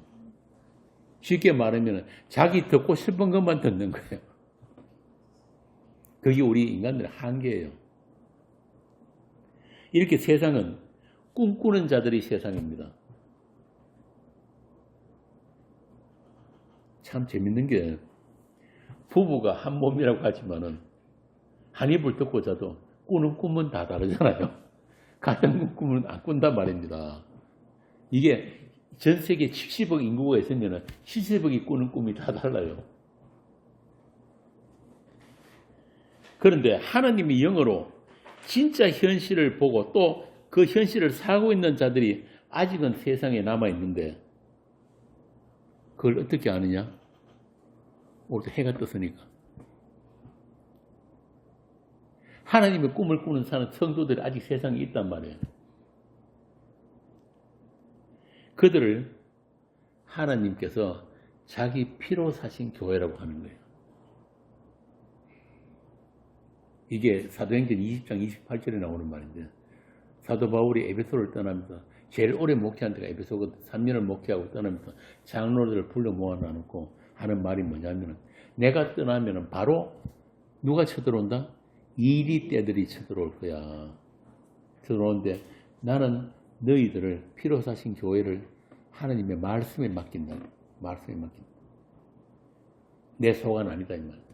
Speaker 1: 쉽게 말하면 자기 듣고 싶은 것만 듣는 거예요. 그게 우리 인간들의 한계예요. 이렇게 세상은 꿈꾸는 자들의 세상입니다. 참 재밌는 게 부부가 한 몸이라고 하지만은 한 입을 듣고 자도 꾸는 꿈은 다 다르잖아요. 같은 꿈은 안 꾼단 말입니다. 이게 전 세계 70억 인구가 있으면 70억이 꾸는 꿈이 다 달라요. 그런데 하나님의 영으로 진짜 현실을 보고 또 그 현실을 살고 있는 자들이 아직은 세상에 남아있는데 그걸 어떻게 아느냐? 오늘 해가 떴으니까. 하나님의 꿈을 꾸는 사는 성도들이 아직 세상에 있단 말이에요. 그들을 하나님께서 자기 피로 사신 교회라고 하는 거예요. 이게 사도행전 20장 28절에 나오는 말인데 사도 바울이 에베소를 떠나면서 제일 오래 목회한 데가 에베소거든. 3년을 목회하고 떠나면서 장로들을 불러 모아놓고 하는 말이 뭐냐면 내가 떠나면 바로 누가 쳐들어온다? 이리 때들이 쳐들어올 거야. 들어오는데 나는 너희들을 피로 사신 교회를 하나님의 말씀에 맡긴다. 말씀에 맡긴다. 내 소관 아니다 이 말.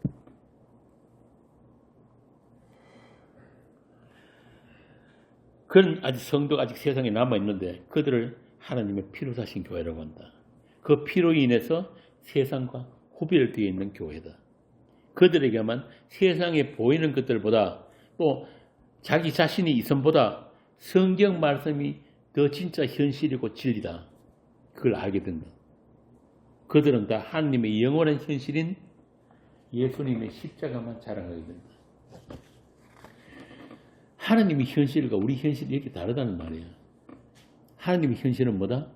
Speaker 1: 그런 아직 성도가 아직 세상에 남아있는데 그들을 하나님의 피로 사신 교회라고 한다. 그 피로 인해서 세상과 구별되어 있는 교회다. 그들에게만 세상에 보이는 것들보다 또 자기 자신이 이선보다 성경 말씀이 더 진짜 현실이고 진리다. 그걸 알게 된다. 그들은 다 하나님의 영원한 현실인 예수님의 십자가만 자랑하게 된다. 하나님의 현실과 우리 현실이 이렇게 다르다는 말이에요. 하나님의 현실은 뭐다?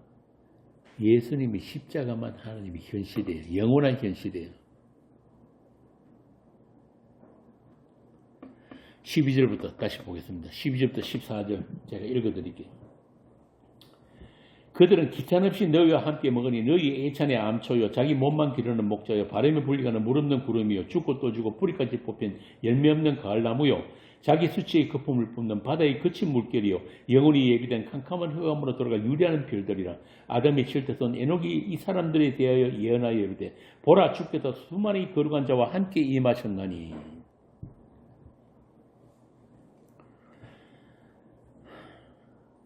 Speaker 1: 예수님의 십자가만 하나님의 현실이에요. 영원한 현실이에요. 12절부터 다시 보겠습니다. 12절부터 14절 제가 읽어드릴게요. 그들은 기탄없이 너희와 함께 먹으니 너희 애찬의 암초요 자기 몸만 기르는 목자요 바람에 불리가는 물 없는 구름이요 죽고 또 죽고 뿌리까지 뽑힌 열매 없는 가을나무요 자기 수치의 거품을 뿜는 바다의 거친 물결이요 영원히 예비된 캄캄한 흑암으로 돌아갈 유리하는 별들이라. 아담이 칠때 쏜 에녹이 이 사람들에 대하여 예언하여 이르되 보라 주께서 수많은 거룩한 자와 함께 임하셨나니.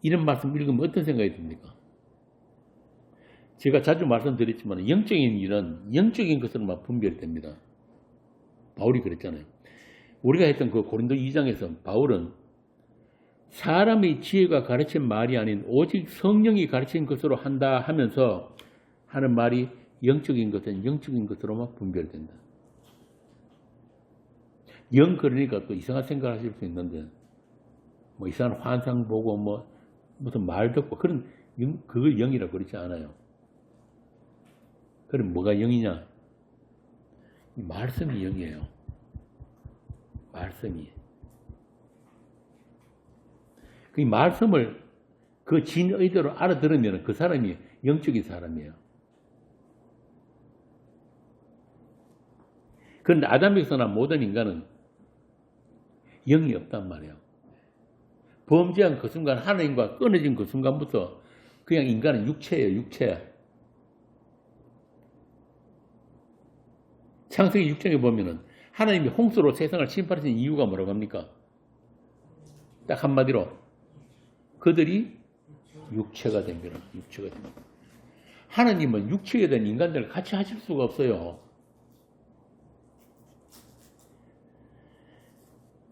Speaker 1: 이런 말씀 읽으면 어떤 생각이 듭니까? 제가 자주 말씀드렸지만 영적인 일은 영적인 것으로만 분별됩니다. 바울이 그랬잖아요. 우리가 했던 그 고린도 2장에서 바울은 사람의 지혜가 가르친 말이 아닌 오직 성령이 가르친 것으로 한다 하면서 하는 말이 영적인 것은 영적인 것으로만 분별된다. 영 그러니까 또 이상한 생각을 하실 수 있는데 뭐 이상한 환상 보고 뭐 무슨 말 듣고 그런 그걸 영이라고 그러지 않아요. 그럼 뭐가 영이냐? 말씀이 영이에요. 말씀이. 그 말씀을 그 진의대로 알아들으면 그 사람이 영적인 사람이에요. 그런데 아담에서나 모든 인간은 영이 없단 말이에요. 범죄한 그 순간 하나님과 끊어진 그 순간부터 그냥 인간은 육체예요. 육체. 창세기 6장에 보면은 하나님이 홍수로 세상을 심판하신 이유가 뭐라고 합니까? 딱 한마디로 그들이 육체가 됩니다. 육체가 됩니다. 하나님은 육체에 된 인간들을 같이 하실 수가 없어요.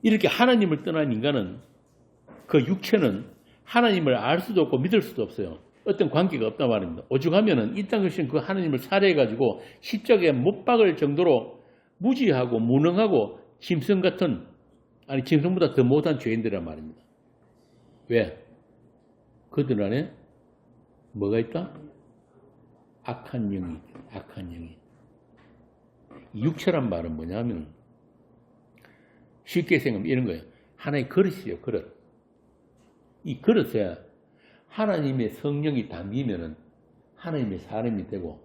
Speaker 1: 이렇게 하나님을 떠난 인간은 그 육체는 하나님을 알 수도 없고 믿을 수도 없어요. 어떤 관계가 없단 말입니다. 오죽하면은 이 땅에 오신 그 하나님을 살해해가지고 십자가에 못 박을 정도로 무지하고 무능하고 짐승 같은, 아니 짐승보다 더 못한 죄인들이란 말입니다. 왜? 그들 안에 뭐가 있다? 악한 영이 있다. 악한 영이. 육체란 말은 뭐냐면 쉽게 생각하면 이런 거예요. 하나의 그릇이에요. 그릇. 이 그릇에 하나님의 성령이 담기면은 하나님의 사람이 되고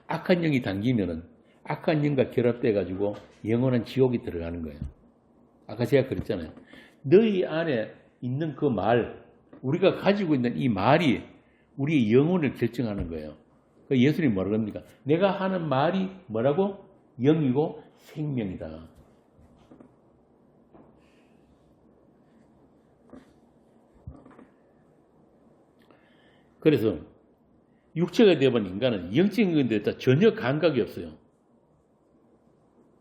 Speaker 1: 악한 영이 담기면은 악한 영과 결합돼 가지고 영원한 지옥이 들어가는 거예요. 아까 제가 그랬잖아요. 너희 안에 있는 그 말, 우리가 가지고 있는 이 말이 우리의 영혼을 결정하는 거예요. 예수님이 뭐라고 합니까? 내가 하는 말이 뭐라고? 영이고 생명이다. 그래서 육체가 되어버린 인간은 영적인 것에 대해서 전혀 감각이 없어요.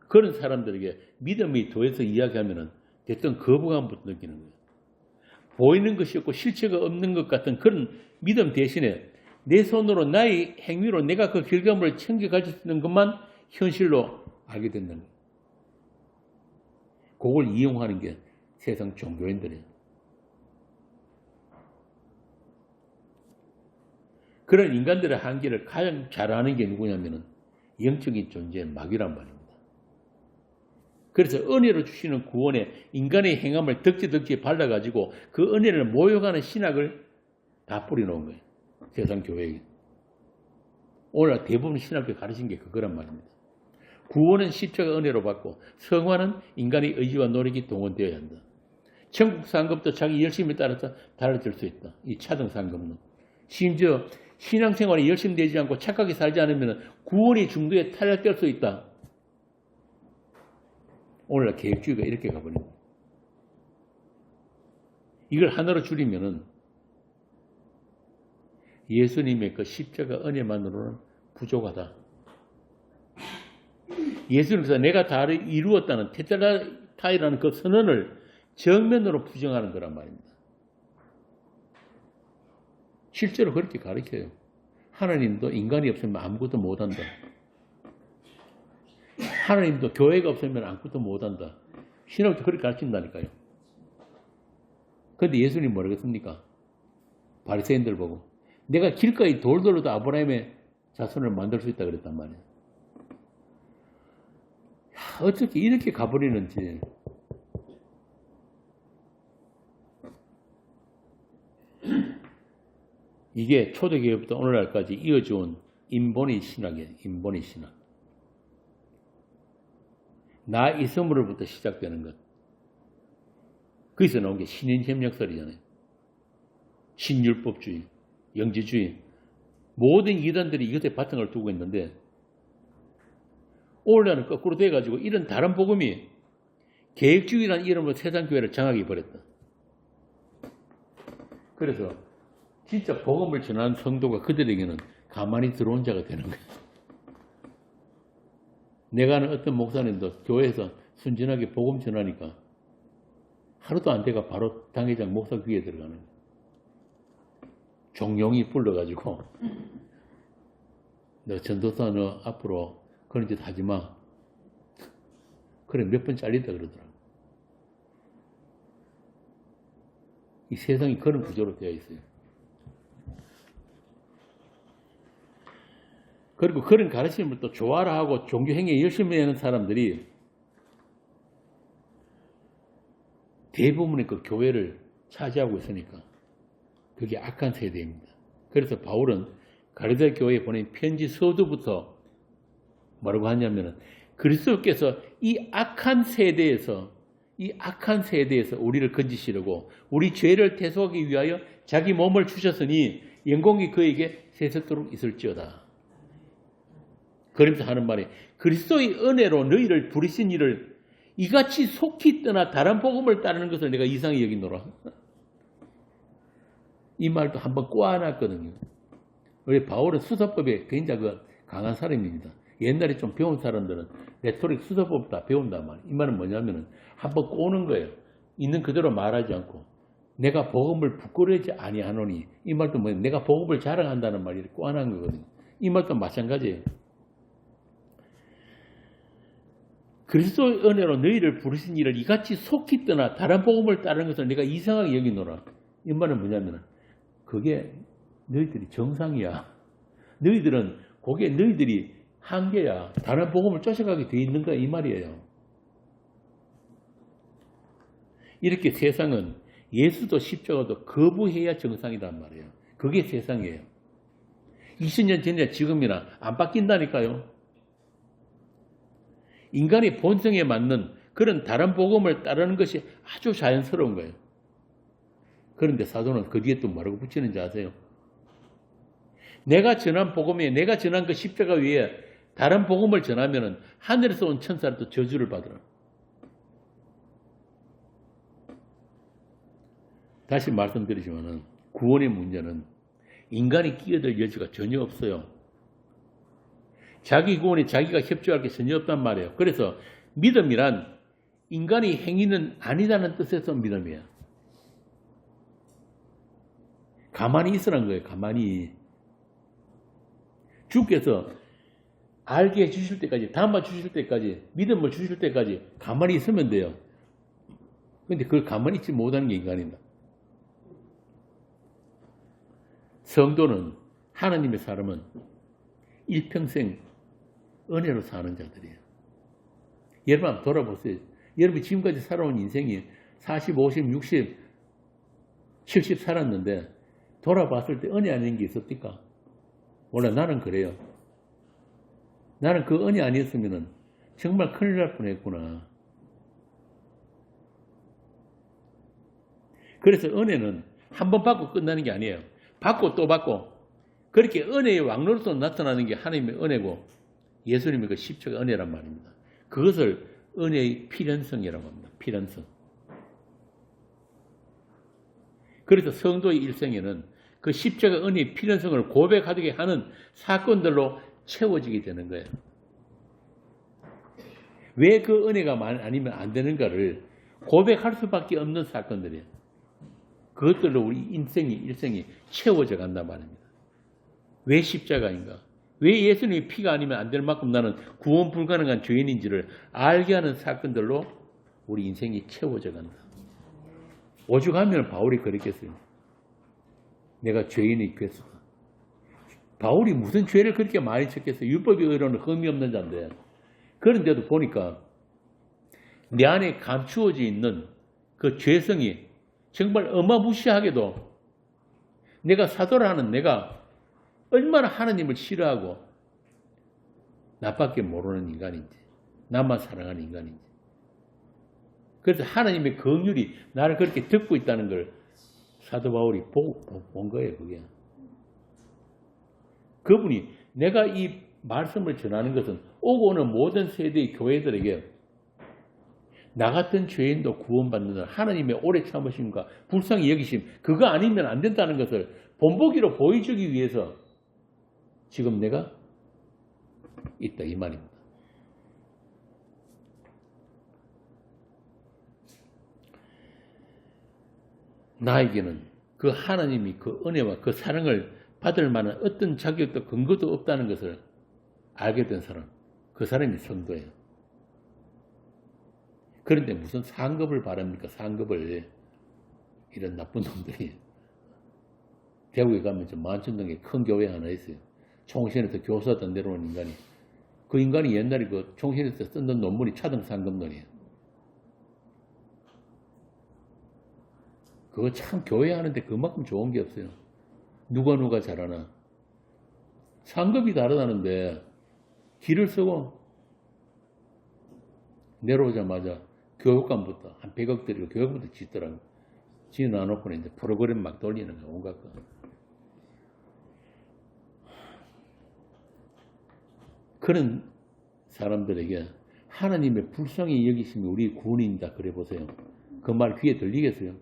Speaker 1: 그런 사람들에게 믿음이 더해서 이야기하면 대뜸 거부감부터 느끼는 거예요. 보이는 것이 없고 실체가 없는 것 같은 그런 믿음 대신에 내 손으로 나의 행위로 내가 그 결과물을 챙겨갈 수 있는 것만 현실로 알게 된다는 거예요. 그걸 이용하는 게 세상 종교인들이에요. 그런 인간들의 한계를 가장 잘 아는 게 누구냐면 영적인 존재의 마귀란 말입니다. 그래서 은혜로 주시는 구원에 인간의 행함을 덕지덕지 발라가지고 그 은혜를 모욕하는 신학을 다 뿌려놓은 거예요. 세상 교회에. 오늘 대부분 신학교 가르친 게 그거란 말입니다. 구원은 십자가 은혜로 받고 성화는 인간의 의지와 노력이 동원되어야 한다. 천국 상급도 자기 열심을 따라서 달라질 수 있다. 이 차등 상급론. 심지어 신앙생활에 열심히 되지 않고 착하게 살지 않으면 구원의 중도에 탈락될 수 있다. 오늘날 계획주의가 이렇게 가버립니다. 이걸 하나로 줄이면은 예수님의 그 십자가 은혜만으로는 부족하다. 예수님께서 내가 다 이루었다는 테텔레스타이라는 그 선언을 정면으로 부정하는 거란 말입니다. 실제로 그렇게 가르쳐요. 하나님도 인간이 없으면 아무것도 못한다. 하나님도 교회가 없으면 아무것도 못한다. 신학도 그렇게 가르친다니까요. 그런데 예수님 뭐라고 했습니까? 바리새인들 보고 내가 길가에 돌돌로도 아브라함의 자손을 만들 수 있다 그랬단 말이에요. 어떻게 이렇게 가버리는지. 이게 초대교회부터 오늘날까지 이어져온 인본의 신학이에요. 인본의 신학. 나 있음으로부터 시작되는 것. 거기서 나온 게 신인협력설이잖아요. 신율법주의, 영지주의. 모든 이단들이 이것에 바탕을 두고 있는데 오늘날은 거꾸로 돼가지고 이런 다른 복음이 계획주의라는 이름으로 세상교회를 장악해버렸다. 그래서 진짜 복음을 전하는 성도가 그들에게는 가만히 들어온 자가 되는 거예요. 내가 아는 어떤 목사님도 교회에서 순진하게 복음 전하니까 하루도 안 돼가 바로 당회장 목사 귀에 들어가는 거예요. 종용이 불러가지고 너 전도사 너 앞으로 그런 짓 하지 마. 그래 몇 번 잘린다 그러더라고. 이 세상이 그런 구조로 되어 있어요. 그리고 그런 가르침을 또 좋아라 하고 종교 행위에 열심히 하는 사람들이 대부분의 그 교회를 차지하고 있으니까 그게 악한 세대입니다. 그래서 바울은 가르디아 교회에 보낸 편지 서두부터 뭐라고 하냐면은 그리스도께서 이 악한 세대에서 우리를 건지시려고 우리 죄를 대속하기 위하여 자기 몸을 주셨으니 영광이 그에게 세세토록 있을지어다. 그러면서 하는 말이 그리스도의 은혜로 너희를 부르신 이를 이같이 속히 떠나 다른 복음을 따르는 것을 내가 이상히 여기노라. 이 말도 한번 꼬아놨거든요. 우리 바울은 수사법에 굉장히 강한 사람입니다. 옛날에 좀 배운 사람들은 레토릭 수사법 다 배운단 말이에요. 이 말은 뭐냐면은 한번 꼬는 거예요. 있는 그대로 말하지 않고 내가 복음을 부끄러워하지 아니하노니 이 말도 뭐예요? 내가 복음을 자랑한다는 말이 꼬아난 거거든요. 이 말도 마찬가지예요. 그리스도의 은혜로 너희를 부르신 이를 이같이 속히 떠나 다른 복음을 따르는 것을 내가 이상하게 여기노라. 이 말은 뭐냐면 그게 너희들이 정상이야. 너희들은 그게 너희들이 한계야. 다른 복음을 쫓아가게 돼 있는 거야 이 말이에요. 이렇게 세상은 예수도 십자가도 거부해야 정상이란 말이에요. 그게 세상이에요. 20년 전이나 지금이나 안 바뀐다니까요. 인간의 본성에 맞는 그런 다른 복음을 따르는 것이 아주 자연스러운 거예요. 그런데 사도는 그 뒤에 또 뭐라고 붙이는지 아세요? 내가 전한 복음에 내가 전한 그 십자가 위에 다른 복음을 전하면 하늘에서 온 천사를 또 저주를 받으라. 다시 말씀드리지만은 구원의 문제는 인간이 끼어들 여지가 전혀 없어요. 자기 구원에 자기가 협조할 게 전혀 없단 말이에요. 그래서 믿음이란 인간의 행위는 아니다는 뜻에서 믿음이에요. 가만히 있으라는 거예요. 가만히. 주께서 알게 해주실 때까지, 담아 주실 때까지, 믿음을 주실 때까지 가만히 있으면 돼요. 그런데 그걸 가만히 있지 못하는 게 인간입니다. 성도는, 하나님의 사람은 일평생 은혜로 사는 자들이에요. 여러분 한번 돌아보세요. 여러분 지금까지 살아온 인생이 40, 50, 60, 70 살았는데 돌아봤을 때 은혜 아닌 게 있었습니까? 원래 나는 그래요. 나는 그 은혜 아니었으면 정말 큰일 날 뻔했구나. 그래서 은혜는 한 번 받고 끝나는 게 아니에요. 받고 또 받고 그렇게 은혜의 왕로로서 나타나는 게 하나님의 은혜고 예수님의 그 십자가 은혜란 말입니다. 그것을 은혜의 필연성이라고 합니다. 필연성. 그래서 성도의 일생에는 그 십자가 은혜의 필연성을 고백하게 하는 사건들로 채워지게 되는 거예요. 왜 그 은혜가 아니면 안 되는가를 고백할 수밖에 없는 사건들이에요. 그것들로 우리 일생이 채워져 간단 말입니다. 왜 십자가인가? 왜 예수님의 피가 아니면 안 될 만큼 나는 구원 불가능한 죄인인지를 알게 하는 사건들로 우리 인생이 채워져 간다. 오죽하면 바울이 그랬겠어요. 내가 죄인의 괴수다. 바울이 무슨 죄를 그렇게 많이 쳤겠어요. 율법의 의로는 흠이 없는 자인데. 그런데도 보니까 내 안에 감추어져 있는 그 죄성이 정말 어마무시하게도 내가 사도를 하는 내가 얼마나 하나님을 싫어하고 나밖에 모르는 인간인지 나만 사랑하는 인간인지 그래서 하나님의 긍휼이 나를 그렇게 듣고 있다는 걸 사도 바울이 본 거예요. 그게 그분이 내가 이 말씀을 전하는 것은 오고 오는 모든 세대의 교회들에게 나 같은 죄인도 구원받는 하나님의 오래 참으심과 불쌍히 여기심 그거 아니면 안 된다는 것을 본보기로 보여주기 위해서 지금 내가 있다 이 말입니다. 나에게는 그 하나님이 그 은혜와 그 사랑을 받을 만한 어떤 자격도 근거도 없다는 것을 알게 된 사람, 그 사람이 성도예요. 그런데 무슨 상급을 바랍니까? 상급을. 이런 나쁜 놈들이. 대구에 가면 좀 만천동에 큰 교회 하나 있어요. 총신에서 교사도 내려온 인간이. 그 인간이 옛날에 그 총신에서 썼던 논문이 차등 상급론이에요. 그거 참 교회 하는데 그만큼 좋은 게 없어요. 누가 잘하나. 상급이 다르다는데 길을 쓰고 내려오자마자 교육감부터 한 100억 들이고 교육부터 짓더라고. 지 놔놓고 이제 프로그램 막 돌리는 거 온갖 거. 그런 사람들에게 하나님의 불쌍히 여기심이 우리 구원입니다. 그래 보세요. 그 말 귀에 들리겠어요?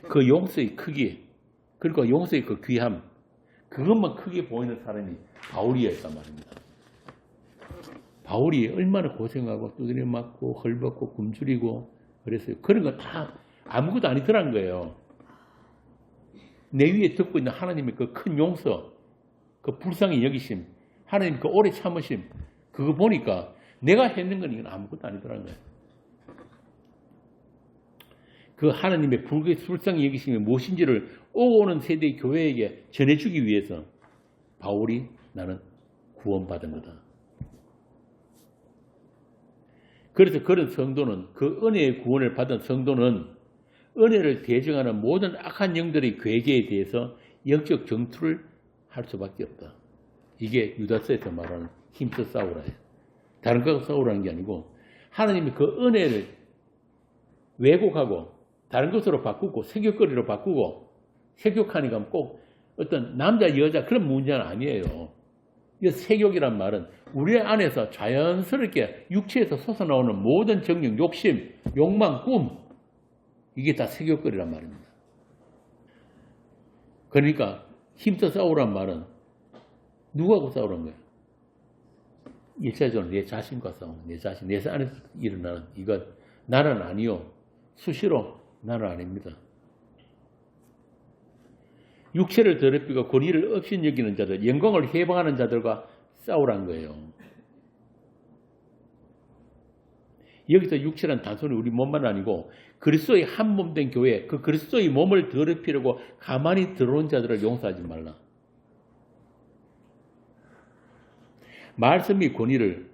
Speaker 1: 그 용서의 크기 그리고 용서의 그 귀함 그것만 크게 보이는 사람이 바울이었단 말입니다. 바울이 얼마나 고생하고 두드려 맞고 헐벗고 굶주리고 그랬어요. 그런 거 다 아무것도 아니더란 거예요. 내 위에 듣고 있는 하나님의 그 큰 용서, 그 불쌍히 여기심, 하나님 그 오래 참으심 그거 보니까 내가 했는 건 이건 아무것도 아니더란 거예요. 그 하나님의 불쌍히 여기심이 무엇인지를 오고 오는 세대의 교회에게 전해주기 위해서 바울이 나는 구원받은 거다. 그래서 그런 성도는 그 은혜의 구원을 받은 성도는 은혜를 대적하는 모든 악한 영들의 괴계에 대해서 영적 정투를 할 수밖에 없다. 이게 유다서에서 말하는 힘써 싸우라예요. 다른 것과 싸우라는 게 아니고 하나님이 그 은혜를 왜곡하고 다른 것으로 바꾸고 세격거리로 바꾸고 세격하니까 꼭 어떤 남자 여자 그런 문제는 아니에요. 이 세격이란 말은 우리 안에서 자연스럽게 육체에서 솟아나오는 모든 정욕, 욕심, 욕망, 꿈 이게 다 세격거리란 말입니다. 그러니까 힘써 싸우란 말은 누구하고 싸우는 거예요? 일차적으로 내 자신과 싸우는 내 자신, 내 안에서 일어나는 이것 나는 아니요. 수시로 나는 아닙니다. 육체를 더럽히고 권위를 업신여기는 자들, 영광을 해방하는 자들과 싸우란 거예요. 여기서 육체란 단순히 우리 몸만 아니고 그리스도의 한 몸 된 교회, 그 그리스도의 몸을 더럽히려고 가만히 들어온 자들을 용서하지 말라. 말씀이 권위를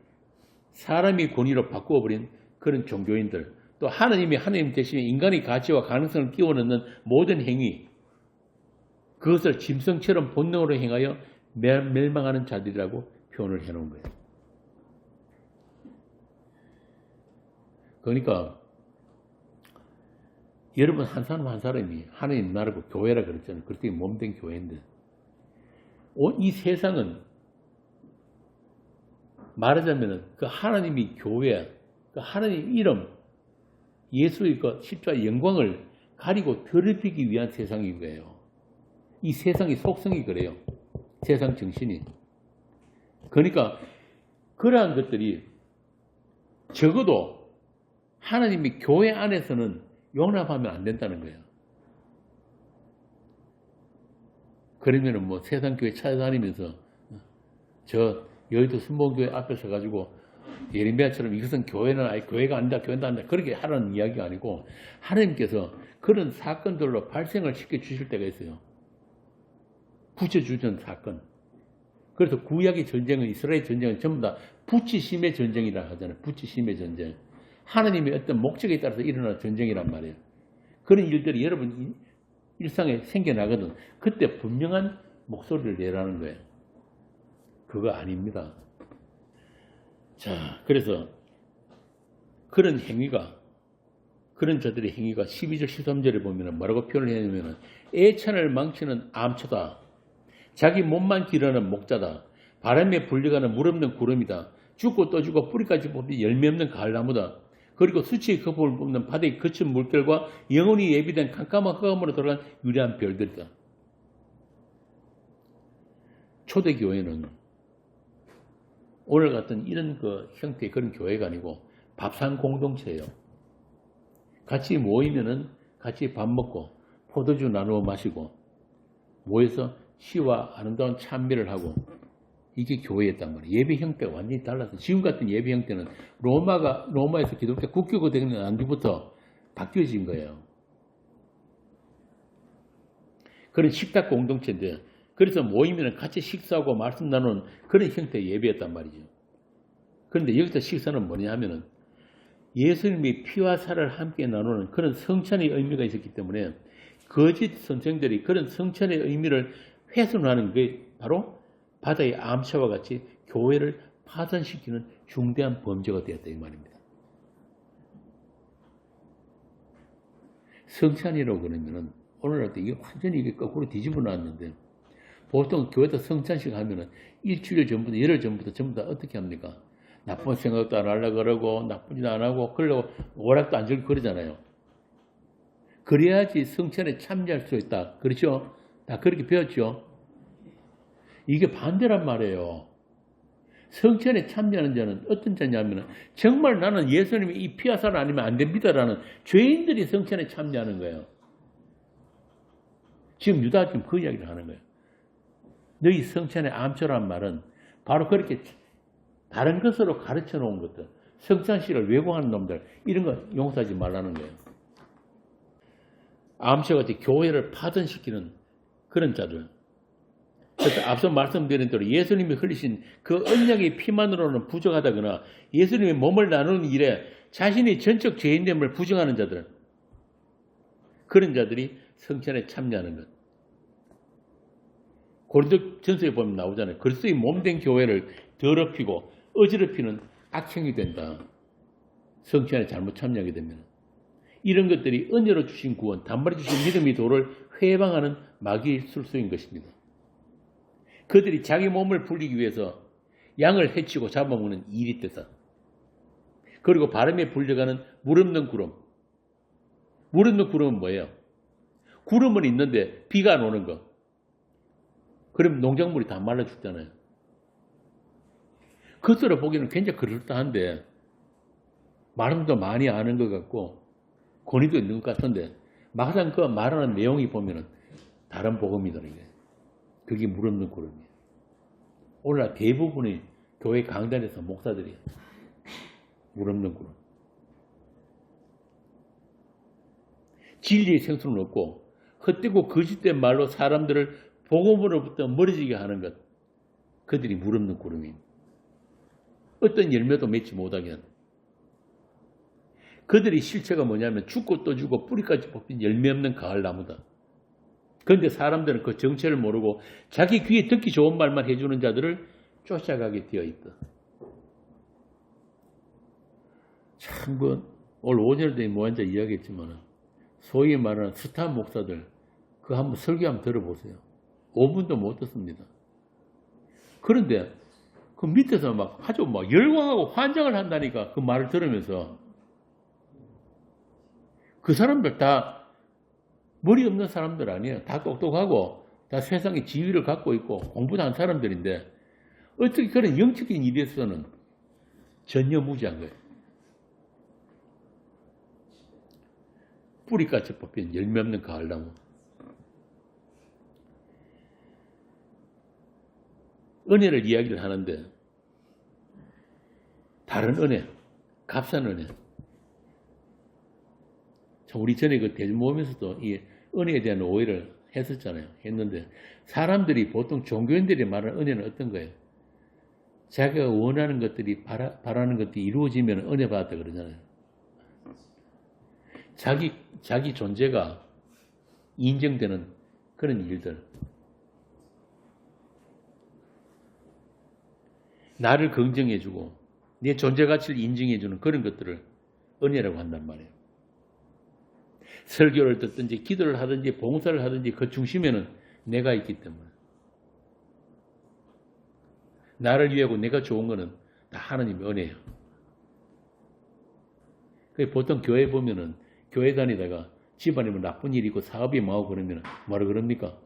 Speaker 1: 사람이 권위로 바꾸어버린 그런 종교인들, 또 하나님이 하나님 대신에 인간의 가치와 가능성을 끼워넣는 모든 행위, 그것을 짐승처럼 본능으로 행하여 멸망하는 자들이라고 표현을 해놓은 거예요. 그러니까 여러분 한 사람 한 사람이 하나님 나라고 교회라 그랬잖아요. 그렇게 몸된 교회인데 이 세상은 말하자면 그 하나님이 교회, 그 하나님 이름, 예수의 그 십자가의 영광을 가리고 더럽히기 위한 세상인 거예요. 이 세상의 속성이 그래요. 세상 정신이. 그러니까 그러한 것들이 적어도 하나님이 교회 안에서는 용납하면 안 된다는 거예요. 그러면은 뭐 세상 교회 찾아다니면서 저 여의도 순복음교회 앞에 서가지고 예레미야처럼 이것은 교회는 아니 교회가 아니다, 교회는 아니다 그렇게 하라는 이야기가 아니고 하나님께서 그런 사건들로 발생을 시켜 주실 때가 있어요. 붙여주는 사건. 그래서 구약의 전쟁은 이스라엘 전쟁은 전부 다 붙이심의 전쟁이라 하잖아요. 붙이심의 전쟁. 하나님의 어떤 목적에 따라서 일어나는 전쟁이란 말이에요. 그런 일들이 여러분 일상에 생겨나거든. 그때 분명한 목소리를 내라는 거예요. 그거 아닙니다. 자, 그래서 그런 행위가, 그런 자들의 행위가 12절, 13절에 보면 뭐라고 표현을 해냐면 애찬을 망치는 암초다. 자기 몸만 기르는 목자다. 바람에 불려가는 물 없는 구름이다. 죽고 또 죽고 뿌리까지 뽑힌 열매 없는 가을나무다. 그리고 수치의 거품을 뿜는 바다의 거친 물결과 영원히 예비된 캄캄한 흑암으로 들어간 유리한 별들이다. 초대교회는 오늘 같은 이런 그 형태의 그런 교회가 아니고 밥상 공동체예요. 같이 모이면은 같이 밥 먹고 포도주 나누어 마시고 모여서 시와 아름다운 찬미를 하고 이게 교회였단 말이에요. 예배 형태가 완전히 달라서 지금 같은 예배 형태는 로마에서 기독교 국교가 되는 안뒤부터 바뀌어진 거예요. 그런 식탁 공동체인데 그래서 모이면 같이 식사하고 말씀 나누는 그런 형태의 예배였단 말이죠. 그런데 여기서 식사는 뭐냐 하면은 예수님이 피와 살을 함께 나누는 그런 성찬의 의미가 있었기 때문에 거짓 선생들이 그런 성찬의 의미를 훼손하는 게 바로 바다의 암초와 같이 교회를 파산시키는 중대한 범죄가 되었다 이 말입니다. 성찬이라고 그러면은 오늘날 때 이게 완전히 이게 거꾸로 뒤집어 놨는데 보통 교회에서 성찬식 하면은 일주일 전부터 열흘 전부터 전부 다 어떻게 합니까? 나쁜 생각도 안 하려고 그러고 나쁜 짓 안 하고 그러려고 오락도 안 즐기고 그러잖아요. 그래야지 성찬에 참여할 수 있다. 그렇죠? 다 그렇게 배웠죠? 이게 반대란 말이에요. 성찬에 참여하는 자는 어떤 자냐면 정말 나는 예수님이 이 피와 살 아니면 안 됩니다라는 죄인들이 성찬에 참여하는 거예요. 지금 유다가 지금 그 이야기를 하는 거예요. 너희 성찬의 암초란 말은 바로 그렇게 다른 것으로 가르쳐 놓은 것들, 성찬식을 왜곡하는 놈들 이런 거 용서하지 말라는 거예요. 암초같이 교회를 파전시키는 그런 자들. 그래서 앞서 말씀드린 대로 예수님이 흘리신 그 언약의 피만으로는 부족하다거나 예수님의 몸을 나누는 일에 자신이 전적 죄인됨을 부정하는 자들, 그런 자들이 성찬에 참여하는 것. 고린도전서에 보면 나오잖아요. 그리스도의 몸된 교회를 더럽히고 어지럽히는 악행이 된다. 성취 안에 잘못 참여하게 되면. 이런 것들이 은혜로 주신 구원, 단번에 주신 믿음의 도를 회방하는 마귀의 술수인 것입니다. 그들이 자기 몸을 불리기 위해서 양을 해치고 잡아먹는 일이 있다. 그리고 바람에 불려가는 물 없는 구름. 물 없는 구름은 뭐예요? 구름은 있는데 비가 안 오는 거. 그럼 농작물이 다 말라 죽잖아요. 그것으로 보기에는 굉장히 그럴듯한데 말은 많이 아는 것 같고 권위도 있는 것 같은데 막상 그 말하는 내용이 보면은 다른 복음이더라고요. 그게 물 없는 구름이에요. 오늘날 대부분의 교회 강단에서 목사들이 물 없는 구름. 진리의 생수는 없고 헛되고 거짓된 말로 사람들을 복음으로부터 멀어지게 하는 것. 그들이 물 없는 구름입니다. 어떤 열매도 맺지 못하게 하는. 그들의 실체가 뭐냐면 죽고 또 죽고 뿌리까지 뽑힌 열매 없는 가을나무다. 그런데 사람들은 그 정체를 모르고 자기 귀에 듣기 좋은 말만 해주는 자들을 쫓아가게 되어 있다. 참, 오늘 오전에도 뭐한자 이야기했지만 소위 말하는 스타 목사들 그거 한번 설교 한번 들어보세요. 5분도 못 듣습니다. 그런데 그 밑에서 막 아주 막 열광하고 환장을 한다니까 그 말을 들으면서 그 사람들 다 머리 없는 사람들 아니에요. 다 똑똑하고 다 세상에 지위를 갖고 있고 공부도 한 사람들인데 어떻게 그런 영적인 일에서는 전혀무지한 거예요. 뿌리같이 뽑힌 열매 없는 가을나무. 은혜를 이야기를 하는데 다른 은혜, 값싼 은혜. 우리 전에 그 대모험에서도 이 은혜에 대한 오해를 했는데 사람들이 보통 종교인들이 말하는 은혜는 어떤 거예요? 자기가 원하는 것들이 바라는 것들이 이루어지면 은혜 받았다 그러잖아요. 자기 존재가 인정되는 그런 일들. 나를 긍정해주고 내 존재 가치를 인정해주는 그런 것들을 은혜라고 한단 말이에요. 설교를 듣든지 기도를 하든지 봉사를 하든지 그 중심에는 내가 있기 때문에 나를 위하고 내가 좋은 거는 다 하나님의 은혜예요. 보통 교회 보면은 교회 다니다가 집안에 뭐 나쁜 일이 있고 사업이 망하고 그러면 뭐라 그럽니까?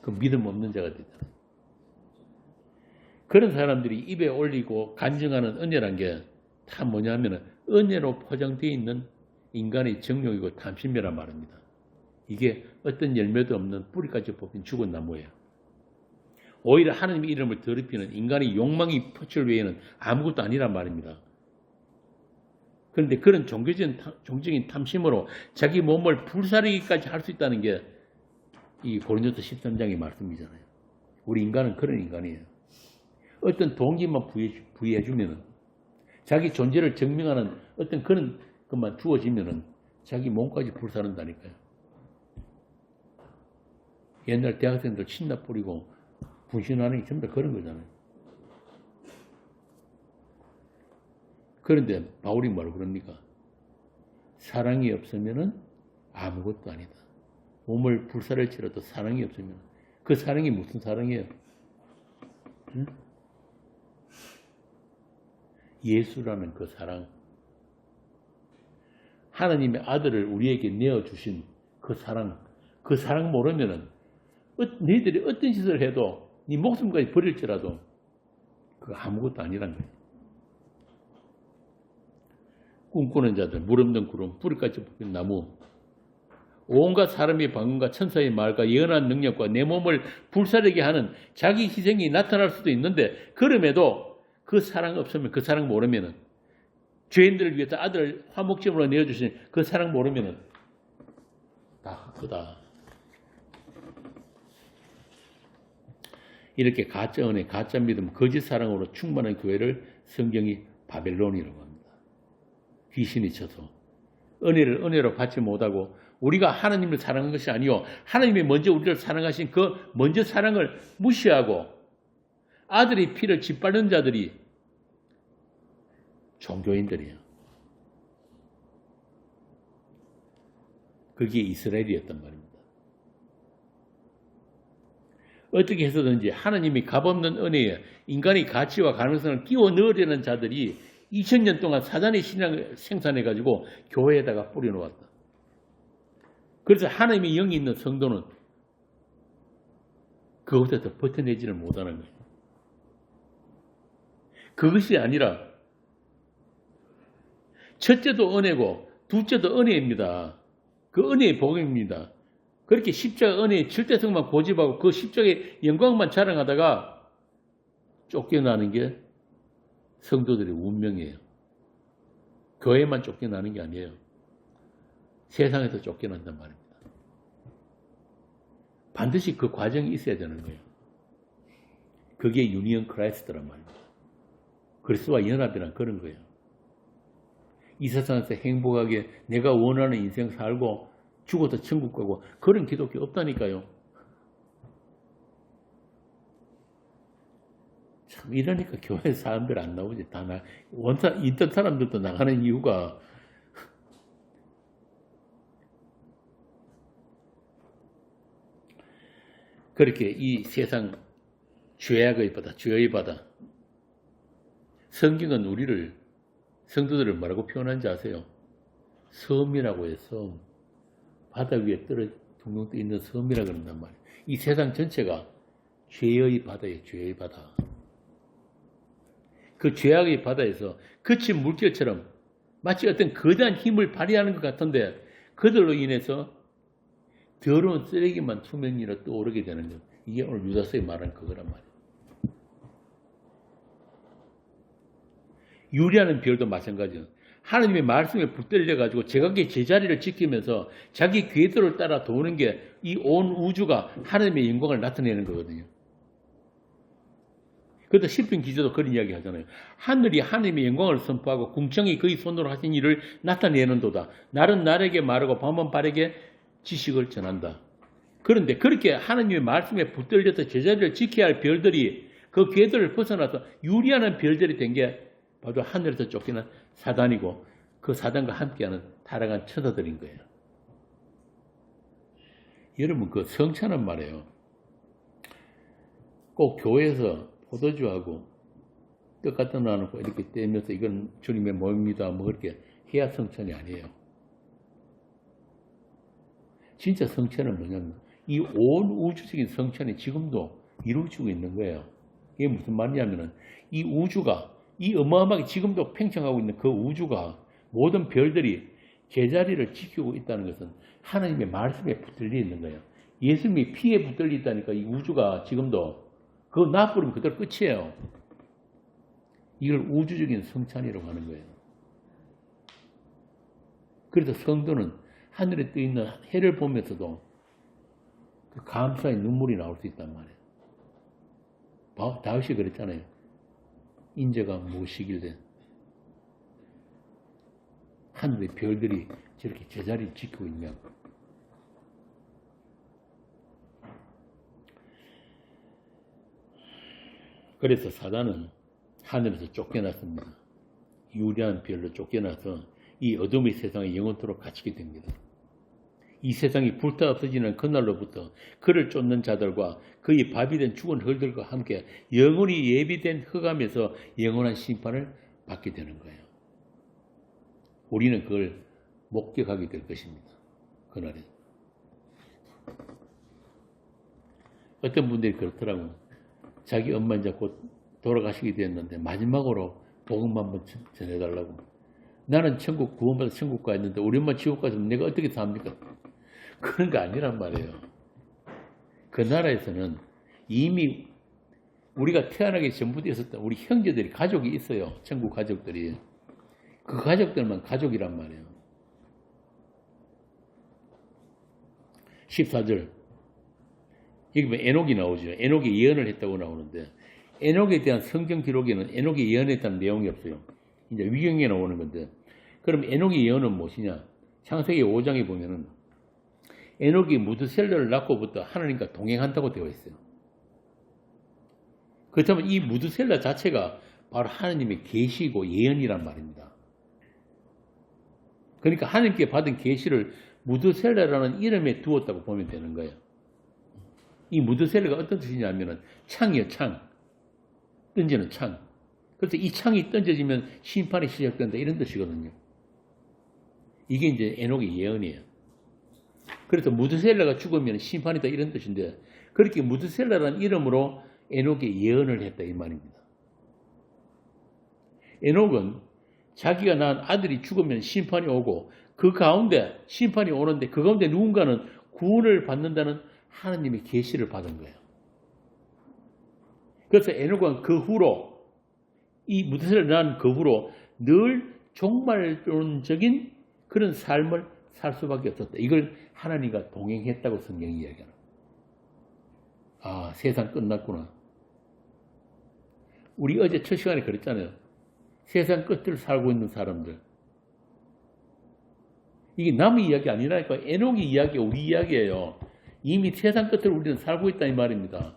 Speaker 1: 그 믿음 없는 자가 되잖아요. 그런 사람들이 입에 올리고 간증하는 은혜란 게 다 뭐냐면은 은혜로 포장되어 있는 인간의 정욕이고 탐심이란 말입니다. 이게 어떤 열매도 없는 뿌리까지 뽑힌 죽은 나무예요. 오히려 하나님의 이름을 더럽히는 인간의 욕망이 표출 외에는 아무것도 아니란 말입니다. 그런데 그런 종적인 탐심으로 자기 몸을 불사르기까지 할 수 있다는 게 이 고린도서 13장의 말씀이잖아요. 우리 인간은 그런 인간이에요. 어떤 동기만 부여해주면은 자기 존재를 증명하는 어떤 그런 것만 주어지면은 자기 몸까지 불사른다니까요. 옛날 대학생들 신나 뿌리고 분신하는 게 전부 다 그런 거잖아요. 그런데 바울이 뭐라고 그럽니까? 사랑이 없으면은 아무것도 아니다. 몸을 불사를치러도 사랑이 없으면 그 사랑이 무슨 사랑이에요? 응? 예수라는 그 사랑, 하나님의 아들을 우리에게 내어주신 그 사랑 모르면은 너희들이 어떤 짓을 해도 네 목숨까지 버릴지라도 그거 아무것도 아니란 거예요. 꿈꾸는 자들, 물 없는 구름, 뿌리까지 뽑힌 나무, 온갖 사람의 방언과 천사의 말과 예언한 능력과 내 몸을 불사르게 하는 자기 희생이 나타날 수도 있는데 그럼에도 그 사랑 없으면 그 사랑 모르면은 죄인들을 위해서 아들을 화목제물로 내어주신 그 사랑 모르면은 다 헛거다. 이렇게 가짜 은혜, 가짜 믿음, 거짓 사랑으로 충만한 교회를 성경이 바벨론이라고 합니다. 귀신이 쳐서 은혜를 은혜로 받지 못하고 우리가 하나님을 사랑한 것이 아니요 하나님이 먼저 우리를 사랑하신 그 먼저 사랑을 무시하고 아들의 피를 짓밟는 자들이 종교인들이에요. 그게 이스라엘이었단 말입니다. 어떻게 해서든지 하나님이 값없는 은혜에 인간의 가치와 가능성을 끼워 넣으려는 자들이 2000년 동안 사단의 신앙을 생산해가지고 교회에다가 뿌려놓았다. 그래서 하나님의 영이 있는 성도는 그것에서 버텨내지를 못하는 거예요. 그것이 아니라 첫째도 은혜고 둘째도 은혜입니다. 그 은혜의 복음입니다. 그렇게 십자가 은혜의 절대성만 고집하고 그 십자가의 영광만 자랑하다가 쫓겨나는 게 성도들의 운명이에요. 교회만 쫓겨나는 게 아니에요. 세상에서 쫓겨난단 말입니다. 반드시 그 과정이 있어야 되는 거예요. 그게 유니언 크라이스트란 말입니다. 그리스도와 연합이란 그런 거예요. 이 세상에서 행복하게 내가 원하는 인생 살고 죽어서 천국 가고 그런 기독교 없다니까요. 참 이러니까 교회 사람들 안 나오지. 다 있던 사람들도 나가는 이유가 그렇게 이 세상 죄악의 바다, 죄의 바다. 성경은 우리를 성도들을 뭐라고 표현한지 아세요? 섬이라고 해요. 섬. 바다 위에 둥둥 떠 있는 섬이라고 그런단 말이에요. 이 세상 전체가 죄의 바다예요. 죄의 바다. 그 죄악의 바다에서 거친 물결처럼 마치 어떤 거대한 힘을 발휘하는 것 같은데 그들로 인해서 더러운 쓰레기만 투명이라 떠오르게 되는 것. 이게 오늘 유다서에 말한 그거란 말이에요. 유리하는 별도 마찬가지예요. 하나님의 말씀에 붙들려가지고 제각기 제자리를 지키면서 자기 궤도를 따라 도는 게 이 온 우주가 하나님의 영광을 나타내는 거거든요. 그래서 시편 기자도 그런 이야기 하잖아요. 하늘이 하나님의 영광을 선포하고 궁창이 그의 손으로 하신 일을 나타내는도다. 날은 날에게 말하고 밤은 밤에게 지식을 전한다. 그런데 그렇게 하나님의 말씀에 붙들려서 제자리를 지켜야 할 별들이 그 궤도를 벗어나서 유리하는 별들이 된 게 바로 하늘에서 쫓기는 사단이고 그 사단과 함께하는 타락한 천사들인 거예요. 여러분 그 성찬은 말이에요. 꼭 교회에서 포도주하고 떡 갖다 놔놓고 이렇게 떼면서 이건 주님의 몸입니다. 뭐 그렇게 해야 성찬이 아니에요. 진짜 성찬은 뭐냐면 이 온 우주적인 성찬이 지금도 이루어지고 있는 거예요. 이게 무슨 말이냐면은 이 우주가 이 어마어마하게 지금도 팽창하고 있는 그 우주가 모든 별들이 제자리를 지키고 있다는 것은 하나님의 말씀에 붙들려 있는 거예요. 예수님이 피에 붙들려 있다니까 이 우주가 지금도 그거 놔버리면 그대로 끝이에요. 이걸 우주적인 성찬이라고 하는 거예요. 그래서 성도는 하늘에 떠 있는 해를 보면서도 그 감사의 눈물이 나올 수 있단 말이에요. 다윗이 그랬잖아요. 인자가 무엇이길래 하늘의 별들이 저렇게 제자리를 지키고 있냐고. 그래서 사단은 하늘에서 쫓겨났습니다. 유리한 별로 쫓겨나서 이 어둠의 세상에 영원토록 갇히게 됩니다. 이 세상이 불타 없어지는 그날로부터 그를 쫓는 자들과 그의 밥이 된 죽은 흙들과 함께 영원히 예비된 흑암에서 영원한 심판을 받게 되는 거예요. 우리는 그걸 목격하게 될 것입니다. 그날에. 어떤 분들이 그렇더라고요. 자기 엄마 이제 곧 돌아가시게 됐는데 마지막으로 복음 한번 전해달라고. 나는 천국 구원받아 천국 가 있는데 우리 엄마 지옥 가서면 내가 어떻게 삽니까? 그런 거 아니란 말이에요. 그 나라에서는 이미 우리가 태어나기 전부터 있었던 우리 형제들이 가족이 있어요. 천국 가족들이. 그 가족들만 가족이란 말이에요. 14절. 여기 보면 에녹이 나오죠. 에녹이 예언을 했다고 나오는데 에녹에 대한 성경 기록에는 에녹이 예언했다는 내용이 없어요. 이제 위경에 나오는 건데 그럼 에녹의 예언은 무엇이냐? 창세기 5장에 보면은 에녹이 무드셀러를 낳고부터 하나님과 동행한다고 되어 있어요. 그렇다면 이 무드셀라 자체가 바로 하나님의 계시고 예언이란 말입니다. 그러니까 하나님께 받은 계시를 무드셀라라는 이름에 두었다고 보면 되는 거예요. 이 무드셀라가 어떤 뜻이냐면은 창이에요, 창. 던지는 창. 그래서 이 창이 던져지면 심판이 시작된다 이런 뜻이거든요. 이게 이제 에녹의 예언이에요. 그래서 무드셀라가 죽으면 심판이다 이런 뜻인데 그렇게 무드셀라라는 이름으로 에녹의 예언을 했다 이 말입니다. 에녹은 자기가 낳은 아들이 죽으면 심판이 오고 그 가운데 심판이 오는데 그 가운데 누군가는 구원을 받는다는 하나님의 계시를 받은 거예요. 그래서 에녹은 그 후로 이 무드셀라를 낳은 그 후로 늘 종말론적인 그런 삶을 살 수밖에 없었다. 이걸 하나님과 동행했다고 성경이 이야기하는 거예요. 아, 세상 끝났구나. 우리 어제 첫 시간에 그랬잖아요. 세상 끝을 살고 있는 사람들. 이게 남의 이야기 아니라니까. 에녹의 이야기가 우리 이야기예요. 이미 세상 끝을 우리는 살고 있다 이 말입니다.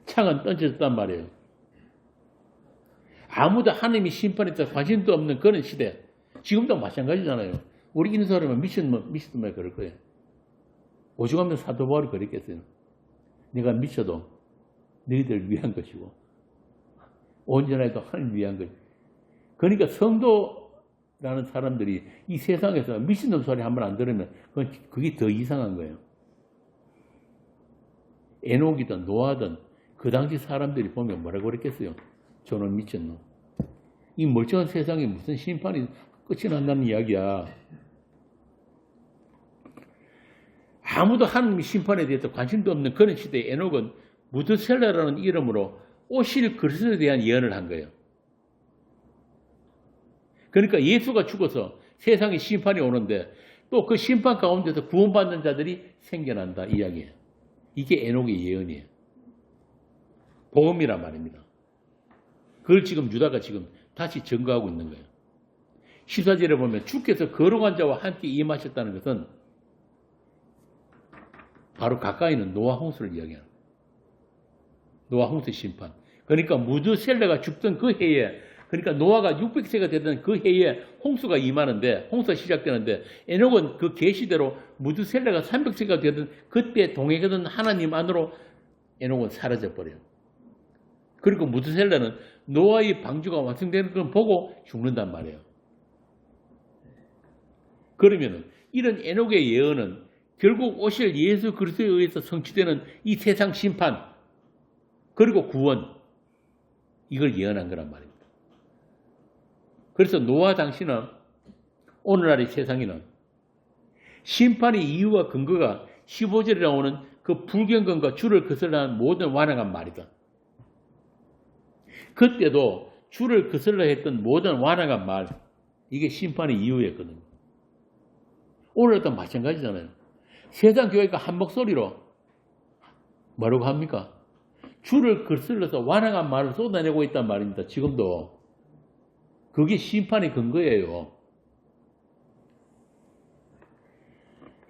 Speaker 1: 창은 던져졌단 말이에요. 아무도 하나님이 심판했다 관심도 없는 그런 시대. 지금도 마찬가지잖아요. 우리 이런 사람은 미쳤으면 그럴 거예요. 오죽하면 사도 바울이 그랬겠어요. 내가 미쳐도 너희들 위한 것이고 온전해도 하나님 위한 것. 그러니까 성도라는 사람들이 이 세상에서 미친놈 소리 한 번 안 들으면 그게 더 이상한 거예요. 에녹이든 노아든 그 당시 사람들이 보면 뭐라고 그랬겠어요? 저는 미쳤노. 이 멀쩡한 세상에 무슨 심판이 끝이 난다는 이야기야. 아무도 하나님의 심판에 대해서 관심도 없는 그런 시대에 에녹은 무드셀라라는 이름으로 오실 그리스도에 대한 예언을 한 거예요. 그러니까 예수가 죽어서 세상에 심판이 오는데 또 그 심판 가운데서 구원받는 자들이 생겨난다 이야기예요. 이게 에녹의 예언이에요. 복음이란 말입니다. 그걸 지금 유다가 지금 다시 증거하고 있는 거예요. 14절에 보면 주께서 거룩한 자와 함께 임하셨다는 것은 바로 가까이 있는 노아 홍수를 이야기하는 거예요. 노아 홍수 심판. 그러니까 무드셀라가 죽던 그 해에 그러니까 노아가 600세가 되던 그 해에 홍수가 임하는데 홍수가 시작되는데 에녹은 그 계시대로 무드셀라가 300세가 되던 그때 동행하던 하나님 안으로 에녹은 사라져버려요. 그리고 무드셀라는 노아의 방주가 완성되는 걸 보고 죽는단 말이에요. 그러면은 이런 에녹의 예언은 결국 오실 예수 그리스도에 의해서 성취되는 이 세상 심판 그리고 구원 이걸 예언한 거란 말입니다. 그래서 노아 당시는 오늘날의 세상에는 심판의 이유와 근거가 15절에 나오는 그 불경건과 주를 거슬러한 모든 완악한 말이다. 그때도 주를 거슬러 했던 모든 완악한 말 이게 심판의 이유였거든요. 오늘도 마찬가지잖아요. 세상 교회가 한 목소리로 뭐라고 합니까? 주를 거슬러서 완악한 말을 쏟아내고 있단 말입니다. 지금도. 그게 심판의 근거예요.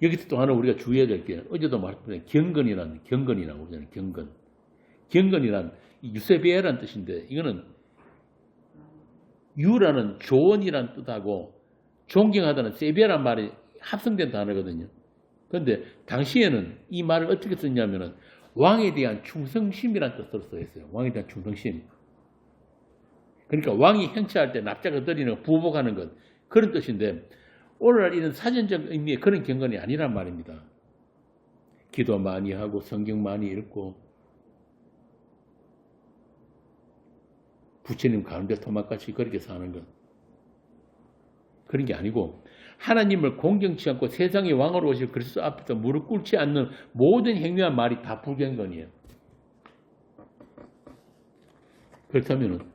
Speaker 1: 여기서 또 하나 우리가 주의해야 될 게 어제도 말했던 경건이라고 그러잖아요. 경건. 경건이란 유세비에라는 뜻인데 이거는 유라는 조언이란 뜻하고 존경하다는 세비에라는 말이 합성된 단어거든요. 그런데 당시에는 이 말을 어떻게 썼냐면은 왕에 대한 충성심이라는 뜻으로 써있어요. 왕에 대한 충성심. 그러니까 왕이 행차할 때 납작을 드리는 것, 부복하는 것 그런 뜻인데 오늘날 이런 사전적 의미의 그런 경건이 아니란 말입니다. 기도 많이 하고 성경 많이 읽고 부처님 가운데 토막같이 그렇게 사는 것 그런 게 아니고 하나님을 공경치 않고 세상의 왕으로 오실 그리스도 앞에서 무릎 꿇지 않는 모든 행위와 말이 다 불경건이에요. 그렇다면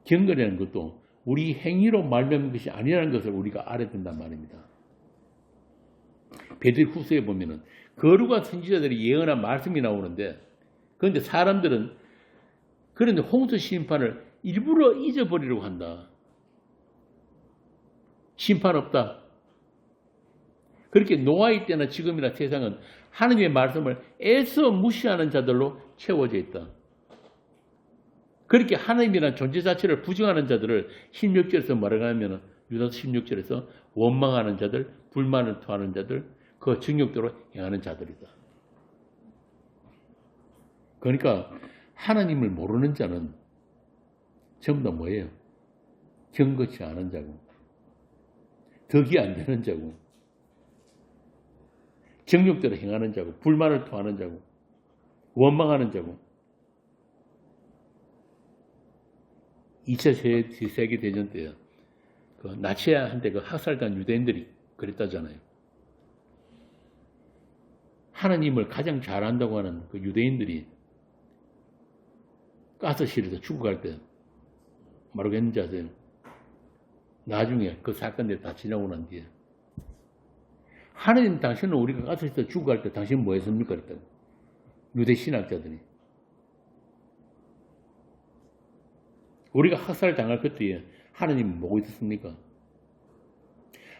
Speaker 1: 경건이라는 것도 우리 행위로 말미암은 것이 아니라는 것을 우리가 알아야 된단 말입니다. 베드로후서에 보면은 거룩한 선지자들이 예언한 말씀이 나오는데 그런데 사람들은 그런데 홍수 심판을 일부러 잊어버리려고 한다. 심판 없다. 그렇게 노아의 때나 지금이나 세상은 하나님의 말씀을 애써 무시하는 자들로 채워져 있다. 그렇게 하나님이라는 존재 자체를 부정하는 자들을 16절에서 뭐라고 하면 유다서 16절에서 원망하는 자들, 불만을 토하는 자들, 그 정욕대로 행하는 자들이다. 그러니까 하나님을 모르는 자는 전부 다 뭐예요? 경거치 않은 자고 덕이 안 되는 자고 정욕대로 행하는 자고 불만을 토하는 자고 원망하는 자고 2차 세계대전 때 그 나치한테 그 학살단 유대인들이 그랬다잖아요. 하나님을 가장 잘 안다고 하는 그 유대인들이 가스실에서 죽어갈 때 뭐라고 했는지 아세요? 나중에 그 사건들이 다 지나고 난 뒤에 하나님 당신은 우리가 가스실에서 죽어갈 때 당신 뭐 했습니까? 그랬다고. 유대 신학자들이. 우리가 학살 당할 그때에 하나님이 뭐고 있었습니까?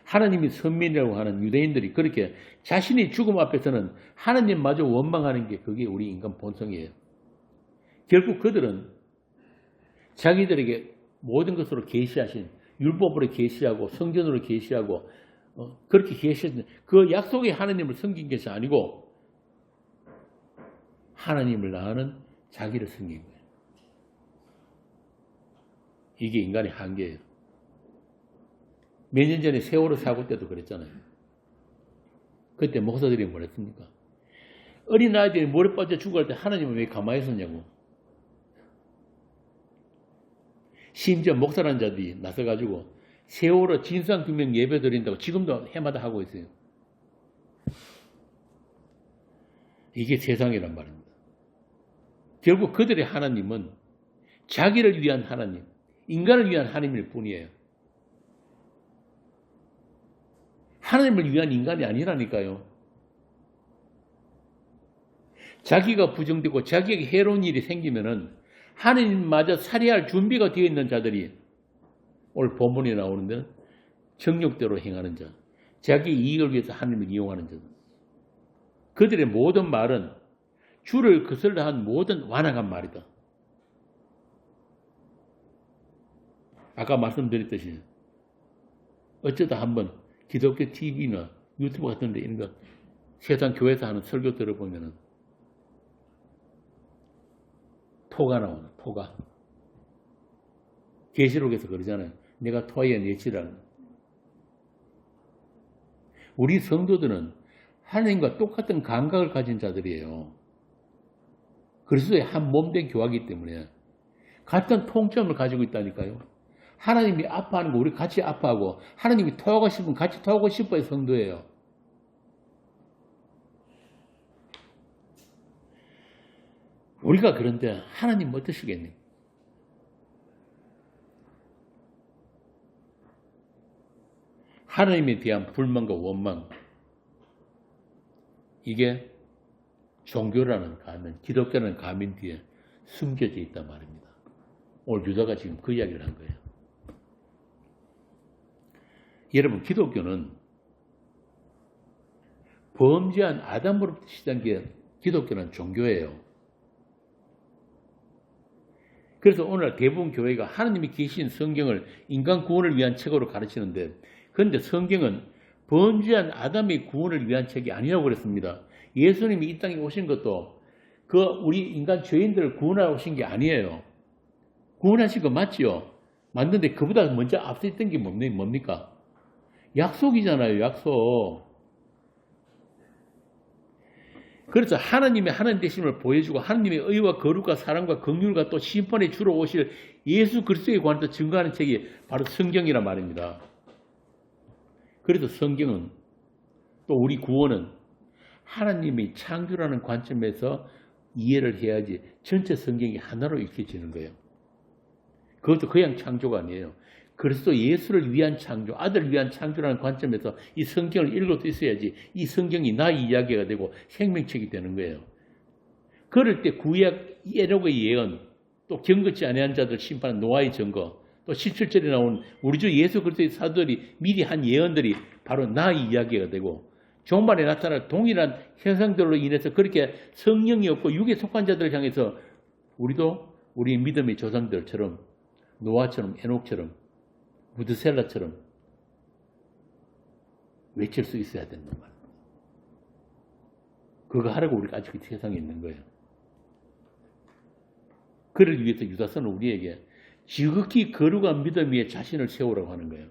Speaker 1: 하나님이 선민이라고 하는 유대인들이 그렇게 자신의 죽음 앞에서는 하나님마저 원망하는 게 그게 우리 인간 본성이에요. 결국 그들은 자기들에게 모든 것으로 계시하신 율법으로 계시하고 성전으로 계시하고 그렇게 계시하신 그 약속의 하나님을 섬긴 것이 아니고 하나님을 낳는 자기를 섬긴 거예요. 이게 인간의 한계예요. 몇 년 전에 세월호 사고 때도 그랬잖아요. 그때 목사들이 뭐랬습니까? 어린아이들이 물에 빠져 죽을 때 하나님은 왜 가만히 있었냐고. 심지어 목사라는 자들이 나서가지고 세월호 진상규명 예배 드린다고 지금도 해마다 하고 있어요. 이게 세상이란 말입니다. 결국 그들의 하나님은 자기를 위한 하나님, 인간을 위한 하나님일 뿐이에요. 하나님을 위한 인간이 아니라니까요. 자기가 부정되고 자기에게 해로운 일이 생기면은 하나님마저 살해할 준비가 되어 있는 자들이 오늘 본문에 나오는데 정욕대로 행하는 자, 자기 이익을 위해서 하나님을 이용하는 자. 그들의 모든 말은 주를 거슬러한 모든 완악한 말이다. 아까 말씀드렸듯이 어쩌다 한번 기독교 TV나 유튜브 같은 데 이런 거 세상 교회에서 하는 설교 들어보면은 토가 나오는 토가. 계시록에서 그러잖아요. 내가 토의 내치라는. 우리 성도들은 하나님과 똑같은 감각을 가진 자들이에요. 그리스도의 한 몸된 교화이기 때문에 같은 통점을 가지고 있다니까요. 하나님이 아파하는 거 우리 같이 아파하고 하나님이 토하고 싶으면 같이 토하고 싶어야 성도예요. 우리가 그런데 하나님 어떠시겠니? 하나님에 대한 불만과 원망 이게 종교라는 가면, 기독교라는 가면 뒤에 숨겨져 있단 말입니다. 오늘 유다가 지금 그 이야기를 한 거예요. 여러분, 기독교는 범죄한 아담으로부터 시작한 게 기독교는 종교예요. 그래서 오늘 대부분 교회가 하나님이 계신 성경을 인간 구원을 위한 책으로 가르치는데, 그런데 성경은 범죄한 아담의 구원을 위한 책이 아니라고 그랬습니다. 예수님이 이 땅에 오신 것도 그 우리 인간 죄인들을 구원하러 오신 게 아니에요. 구원하신 거 맞지요? 맞는데 그보다 먼저 앞서 있던 게 뭡니까? 약속이잖아요, 약속. 그래서 하나님의 하나님 되심을 보여주고 하나님의 의와 거룩과 사랑과 긍휼과 또 심판에 주러 오실 예수 그리스도에 관해서 증거하는 책이 바로 성경이란 말입니다. 그래서 성경은 또 우리 구원은 하나님이 창조라는 관점에서 이해를 해야지 전체 성경이 하나로 읽혀지는 거예요. 그것도 그냥 창조가 아니에요. 그리스도 예수를 위한 창조, 아들을 위한 창조라는 관점에서 이 성경을 읽어도 있어야지 이 성경이 나의 이야기가 되고 생명책이 되는 거예요. 그럴 때 구약 에녹의 예언, 또 경건치 아니한 자들 심판한 노아의 증거, 또 17절에 나온 우리 주 예수 그리스도의 사도들이 미리 한 예언들이 바로 나의 이야기가 되고 종말에 나타날 동일한 현상들로 인해서 그렇게 성령이 없고 육에 속한 자들을 향해서 우리도 우리 믿음의 조상들처럼 노아처럼 에녹처럼 무드셀라처럼 외칠 수 있어야 된단 말이에요. 그거 하라고 우리가 아직 그 세상에 있는 거예요. 그러기 위해서 유다서는 우리에게 지극히 거룩한 믿음 위에 자신을 세우라고 하는 거예요.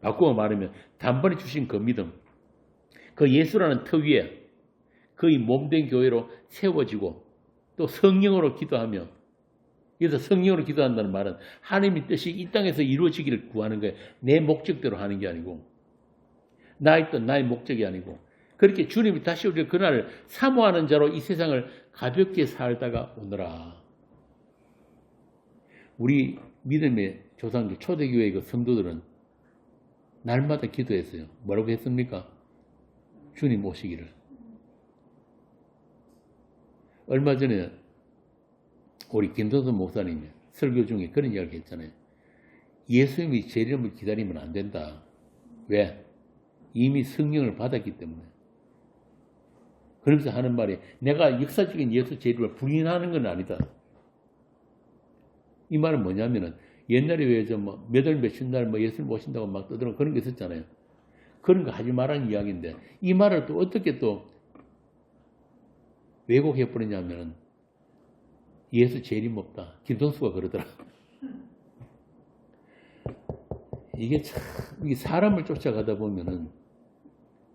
Speaker 1: 바꾸어 말하면 단번에 주신 그 믿음, 그 예수라는 터 위에 그의 몸된 교회로 세워지고 또 성령으로 기도하며, 그래서 성령으로 기도한다는 말은 하나님의 뜻이 이 땅에서 이루어지기를 구하는 거예요. 내 목적대로 하는 게 아니고, 나의 뜻, 나의 목적이 아니고, 그렇게 주님이 다시 우리를 그날을 사모하는 자로 이 세상을 가볍게 살다가 오너라. 우리 믿음의 조상들, 초대교회의 그 성도들은 날마다 기도했어요. 뭐라고 했습니까? 주님 오시기를. 얼마 전에 우리 김도선 목사님이 설교 중에 그런 이야기 했잖아요. 예수님이 재림을 기다리면 안 된다. 왜? 이미 성령을 받았기 때문에. 그러면서 하는 말이, 내가 역사적인 예수 재림을 부인하는 건 아니다. 이 말은 뭐냐면은, 옛날에 왜 몇 월 며칠 날 예수님 오신다고 막 떠들어 그런 게 있었잖아요. 그런 거 하지 말라는 이야기인데, 이 말을 또 어떻게 또 왜곡해버리냐면은, 예수 재림 없다. 김성수가 그러더라. 이게 참, 이게 사람을 쫓아가다 보면은,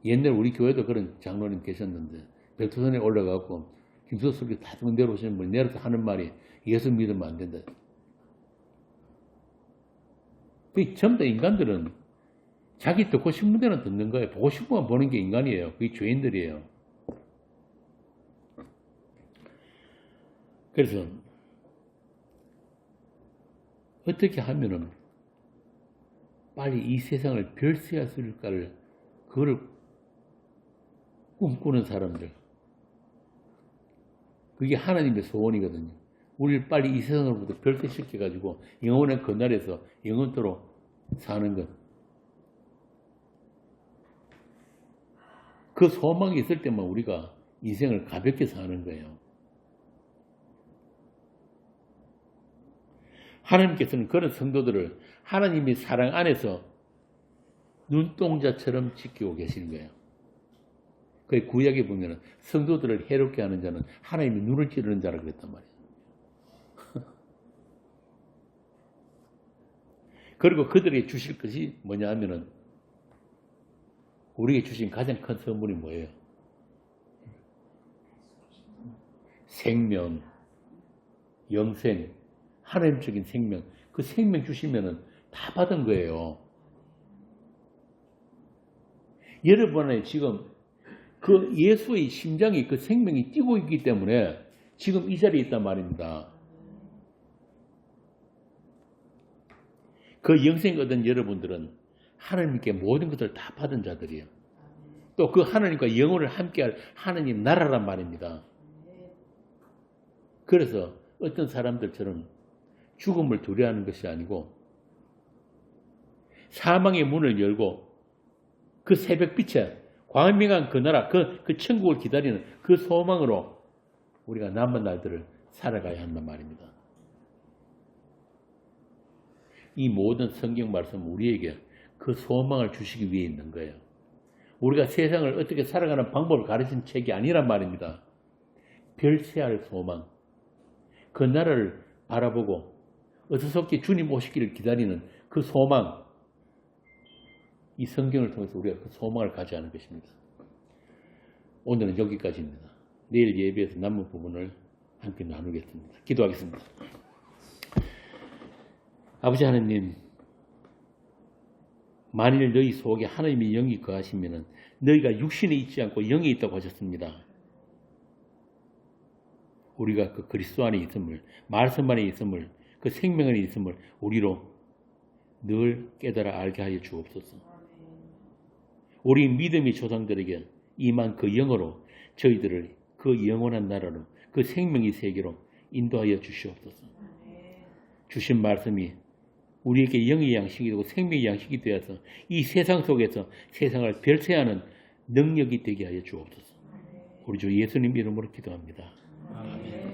Speaker 1: 옛날 우리 교회도 그런 장로님 계셨는데, 백두산에 올라가고, 김성수가 다 내려오시는 분이 내려서 하는 말이, 예수 믿으면 안 된다. 그 전부 다 인간들은 자기 듣고 싶은 데는 듣는 거예요. 보고 싶으면 보는 게 인간이에요. 그게 죄인들이에요. 그래서 어떻게 하면은 빨리 이 세상을 별세할 수 있을까를, 그걸 꿈꾸는 사람들, 그게 하나님의 소원이거든요. 우리를 빨리 이 세상으로부터 별세시켜가지고 영원의 그날에서 영원토록 사는 것. 그 소망이 있을 때만 우리가 인생을 가볍게 사는 거예요. 하나님께서는 그런 성도들을 하나님의 사랑 안에서 눈동자처럼 지키고 계시는 거예요. 그 구약에 보면 성도들을 해롭게 하는 자는 하나님이 눈을 찌르는 자라 그랬단 말이에요. 그리고 그들에게 주실 것이 뭐냐 하면은, 우리에게 주신 가장 큰 선물이 뭐예요? 생명, 영생, 하나님적인 생명. 그 생명 주시면은 다 받은 거예요. 여러분의 지금 그 예수의 심장이, 그 생명이 뛰고 있기 때문에 지금 이 자리에 있단 말입니다. 그 영생 얻은 여러분들은 하나님께 모든 것을 다 받은 자들이에요. 또 그 하나님과 영혼을 함께할 하나님 나라란 말입니다. 그래서 어떤 사람들처럼 죽음을 두려워하는 것이 아니고, 사망의 문을 열고 그 새벽빛에 광명한 그 나라, 그 천국을 기다리는 그 소망으로 우리가 남은 날들을 살아가야 한단 말입니다. 이 모든 성경 말씀은 우리에게 그 소망을 주시기 위해 있는 거예요. 우리가 세상을 어떻게 살아가는 방법을 가르친 책이 아니란 말입니다. 별세할 소망, 그 나라를 바라보고 어서속히 주님 오시기를 기다리는 그 소망, 이 성경을 통해서 우리가 그 소망을 가져야 하는 것입니다. 오늘은 여기까지입니다. 내일 예배에서 남은 부분을 함께 나누겠습니다. 기도하겠습니다. 아버지 하나님, 만일 너희 속에 하나님의 영이 거하시면 너희가 육신에 있지 않고 영에 있다고 하셨습니다. 우리가 그 그리스도 안에 있음을, 말씀 안에 있음을, 그 생명 안에 있음을 우리로 늘 깨달아 알게 하여 주옵소서. 우리 믿음의 조상들에게 임한 그 영으로 저희들을 그 영원한 나라로, 그 생명의 세계로 인도하여 주시옵소서. 주신 말씀이 우리에게 영의 양식이 되고 생명의 양식이 되어서 이 세상 속에서 세상을 별세하는 능력이 되게 하여 주옵소서. 우리 주 예수님 이름으로 기도합니다. 아멘.